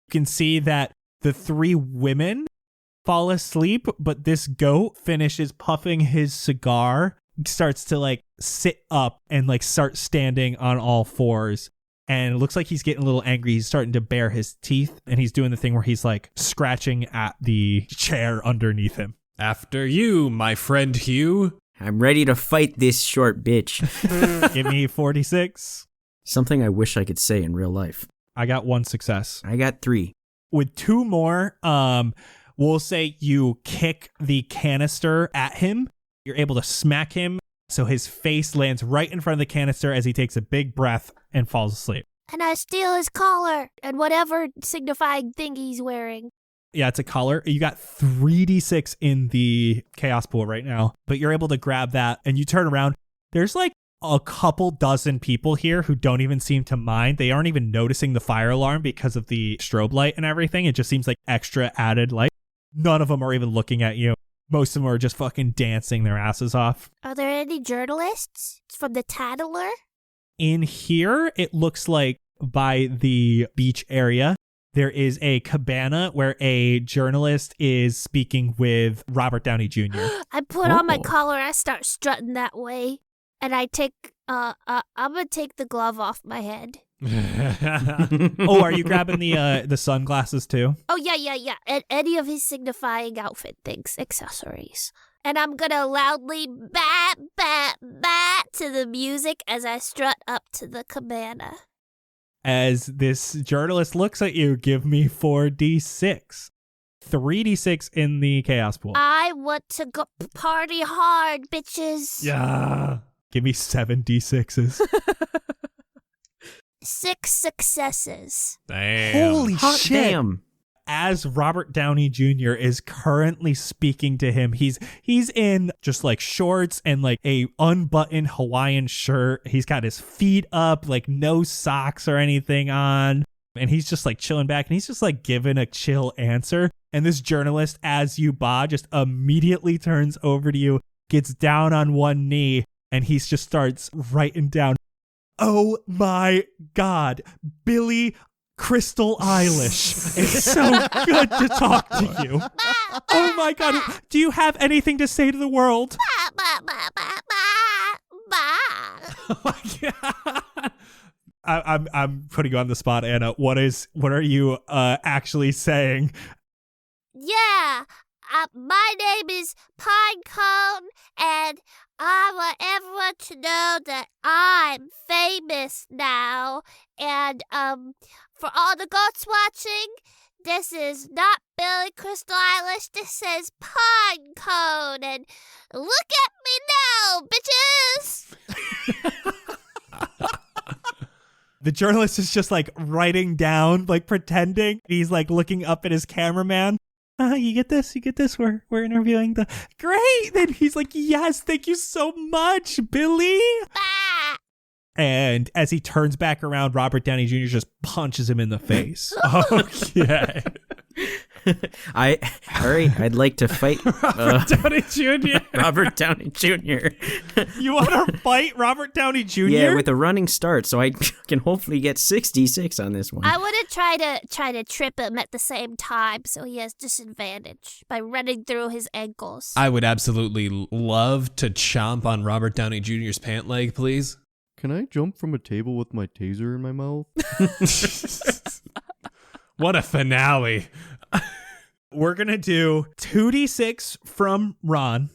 You can see that the 3 women fall asleep, but this goat finishes puffing his cigar, starts to like sit up and like start standing on all fours. And it looks like he's getting a little angry. He's starting to bare his teeth, and he's doing the thing where he's like scratching at the chair underneath him. After you, my friend Hugh. I'm ready to fight this short bitch. Give me 46. Something I wish I could say in real life. I got 1 success. I got 3. With 2 more, we'll say you kick the canister at him. You're able to smack him so his face lands right in front of the canister as he takes a big breath and falls asleep. And I steal his collar and whatever signifying thing he's wearing. Yeah, it's a collar. You got 3d6 in the chaos pool right now, but you're able to grab that and you turn around. There's like a couple dozen people here who don't even seem to mind. They aren't even noticing the fire alarm because of the strobe light and everything. It just seems like extra added light. None of them are even looking at you. Most of them are just fucking dancing their asses off. Are there any journalists from the Tattler? In here, it looks like by the beach area, there is a cabana where a journalist is speaking with Robert Downey Jr. I put on my collar and I start strutting that way. And I take, I'm gonna take the glove off my head. Oh, are you grabbing the sunglasses too? Oh, yeah. And any of his signifying outfit things, accessories. And I'm gonna loudly bat, bat, bat to the music as I strut up to the cabana. As this journalist looks at you, give me 4d6. 3d6 in the chaos pool. I want to go party hard, bitches. Yeah. Give me 7d6s. 6 successes. Damn. Holy Hot shit. damn. As Robert Downey Jr. is currently speaking to him, he's in just like shorts and like a unbuttoned Hawaiian shirt. He's got his feet up, like no socks or anything on. And he's just like chilling back and he's just like giving a chill answer. And this journalist, as you ba, just immediately turns over to you, gets down on one knee, and he just starts writing down, "Oh my God, Billy Crystal Eilish. It's so good to talk to you. Oh my God, do you have anything to say to the world?" Oh my God. I'm putting you on the spot, Anna. What are you actually saying? Yeah, my name is Pinecone, and I want everyone to know that I'm famous now. And for all the goats watching, this is not Billy Crystal Eilish. This is Pinecone, and look at me now, bitches. The journalist is just like writing down, like pretending. He's like looking up at his cameraman. You get this? We're interviewing the... Great! Then he's like, yes, thank you so much, Billy. Ah! And as he turns back around, Robert Downey Jr. just punches him in the face. Okay. All right, I'd like to fight Robert Downey Jr. Robert Downey Jr. You want to fight Robert Downey Jr.? Yeah, with a running start, so I can hopefully get 66 on this one. I want to try to trip him at the same time, so he has disadvantage by running through his ankles. I would absolutely love to chomp on Robert Downey Jr.'s pant leg, please. Can I jump from a table with my taser in my mouth? What a finale. We're going to do 2d6 from Ron.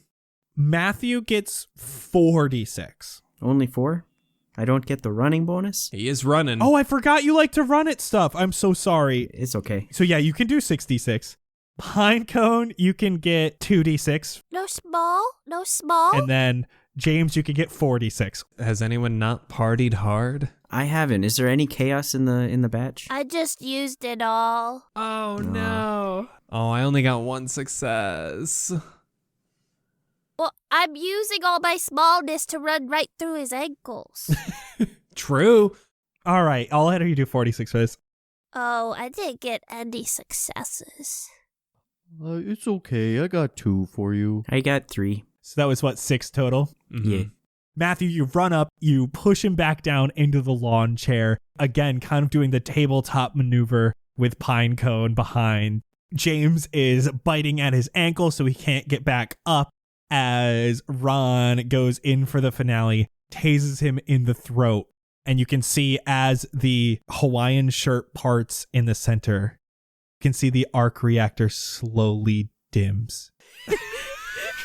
Matthew gets 4d6. Only 4? I don't get the running bonus? He is running. Oh, I forgot you like to run at stuff. I'm so sorry. It's okay. So yeah, you can do 6d6. Pinecone, you can get 2d6. No small? And then James, you can get 46. Has anyone not partied hard? I haven't. Is there any chaos in the batch? I just used it all. Oh, no. Oh, I only got one success. Well, I'm using all my smallness to run right through his ankles. True. All right, I'll let you do 46 for this. Oh, I didn't get any successes. It's okay. I got 2 for you. I got 3. So that was what, 6 total? Mm-hmm. Yeah. Matthew, you run up, you push him back down into the lawn chair. Again, kind of doing the tabletop maneuver with Pinecone behind. James is biting at his ankle so he can't get back up as Ron goes in for the finale, tases him in the throat. And you can see as the Hawaiian shirt parts in the center, you can see the arc reactor slowly dims.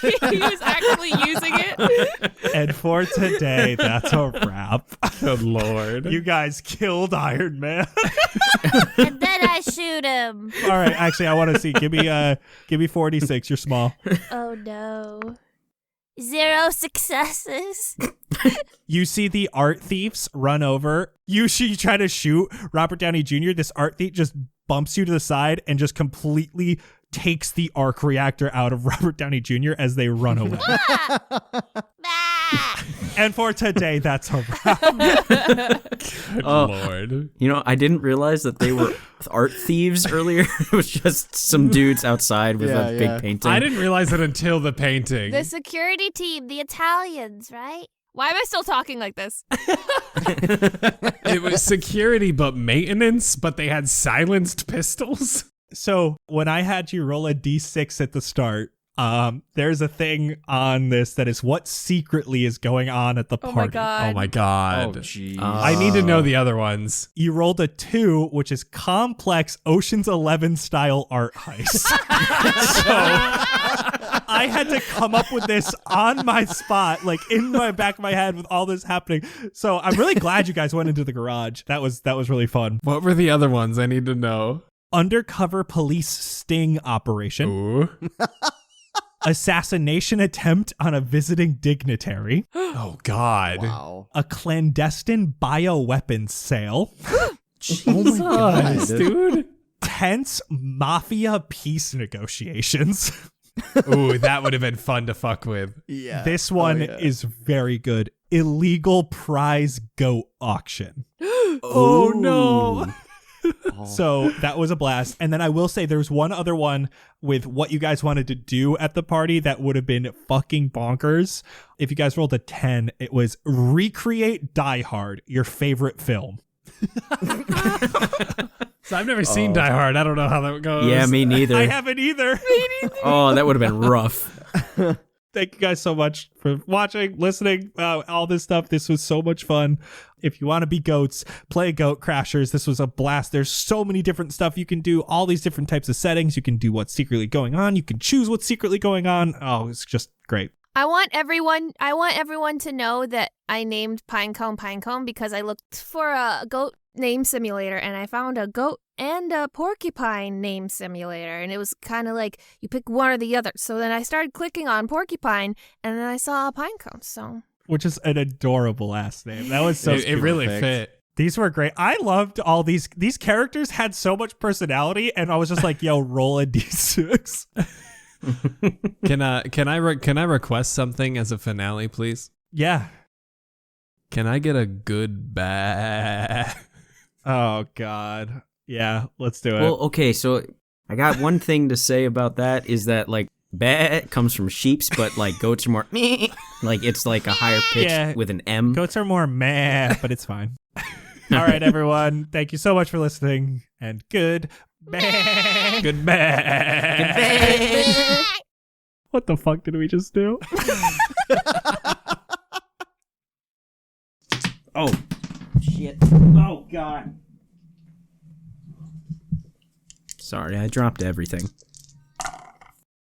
He was actually using it. And for today, that's a wrap. Good Lord. You guys killed Iron Man. And then I shoot him. All right, actually, I want to see. Give me 46. You're small. Oh no. 0 successes. You see the art thieves run over. You try to shoot Robert Downey Jr. This art thief just bumps you to the side and just completely takes the arc reactor out of Robert Downey Jr. as they run away. And for today, that's a wrap. Good Oh. Lord. You know, I didn't realize that they were art thieves earlier. It was just some dudes outside with a big painting. I didn't realize it until the painting. The security team, the Italians, right? Why am I still talking like this? It was security, but maintenance, but they had silenced pistols. So when I had you roll a d6 at the start, there's a thing on this that is what secretly is going on at the Oh party. my god. Oh my God. Oh, jeez. I need to know the other ones. You rolled a 2, which is complex Ocean's 11 style art heist. So I had to come up with this on my spot, like in my back of my head with all this happening. So I'm really glad you guys went into the garage. That was really fun. What were the other ones? I need to know. Undercover police sting operation. Ooh. Assassination attempt on a visiting dignitary. Oh, God. Wow. A clandestine bioweapons sale. Oh my god, dude. Tense mafia peace negotiations. Ooh, that would have been fun to fuck with. Yeah. This one Oh, yeah. is very good. Illegal prize goat auction. Oh, no. Oh. So that was a blast. And then I will say there's one other one with what you guys wanted to do at the party that would have been fucking bonkers. If you guys rolled a 10, it was recreate Die Hard, your favorite film. So I've never seen Die Hard. I don't know how that goes. Yeah, me neither. I haven't either. Oh, that would have been rough. Thank you guys so much for watching, listening, all this stuff. This was so much fun. If you want to be goats, play Goat Crashers. This was a blast. There's so many different stuff you can do, all these different types of settings. You can do what's secretly going on. You can choose what's secretly going on. Oh, it's just great. I want everyone to know that I named Pinecone because I looked for a goat name simulator and I found a goat and a porcupine name simulator, and it was kind of like you pick one or the other. So then I started clicking on porcupine and then I saw a Pinecone. So Which is an adorable last name. That was so it really perfect. fit. These were great. I loved all these characters had so much personality, and I was just like, yo, roll a d6. Can I request something as a finale, please? Yeah. Can I get a good bad? Oh God. Yeah, let's do it. Well, okay, so I got one thing to say about that is that, like, bah comes from sheeps, but, like, goats are more meh. Like, it's like a higher pitch Yeah. with an M. Goats are more meh, but it's fine. All right, everyone. Thank you so much for listening, and good bad. Good bad. What the fuck did we just do? Oh, shit. Oh, God. Sorry, I dropped everything.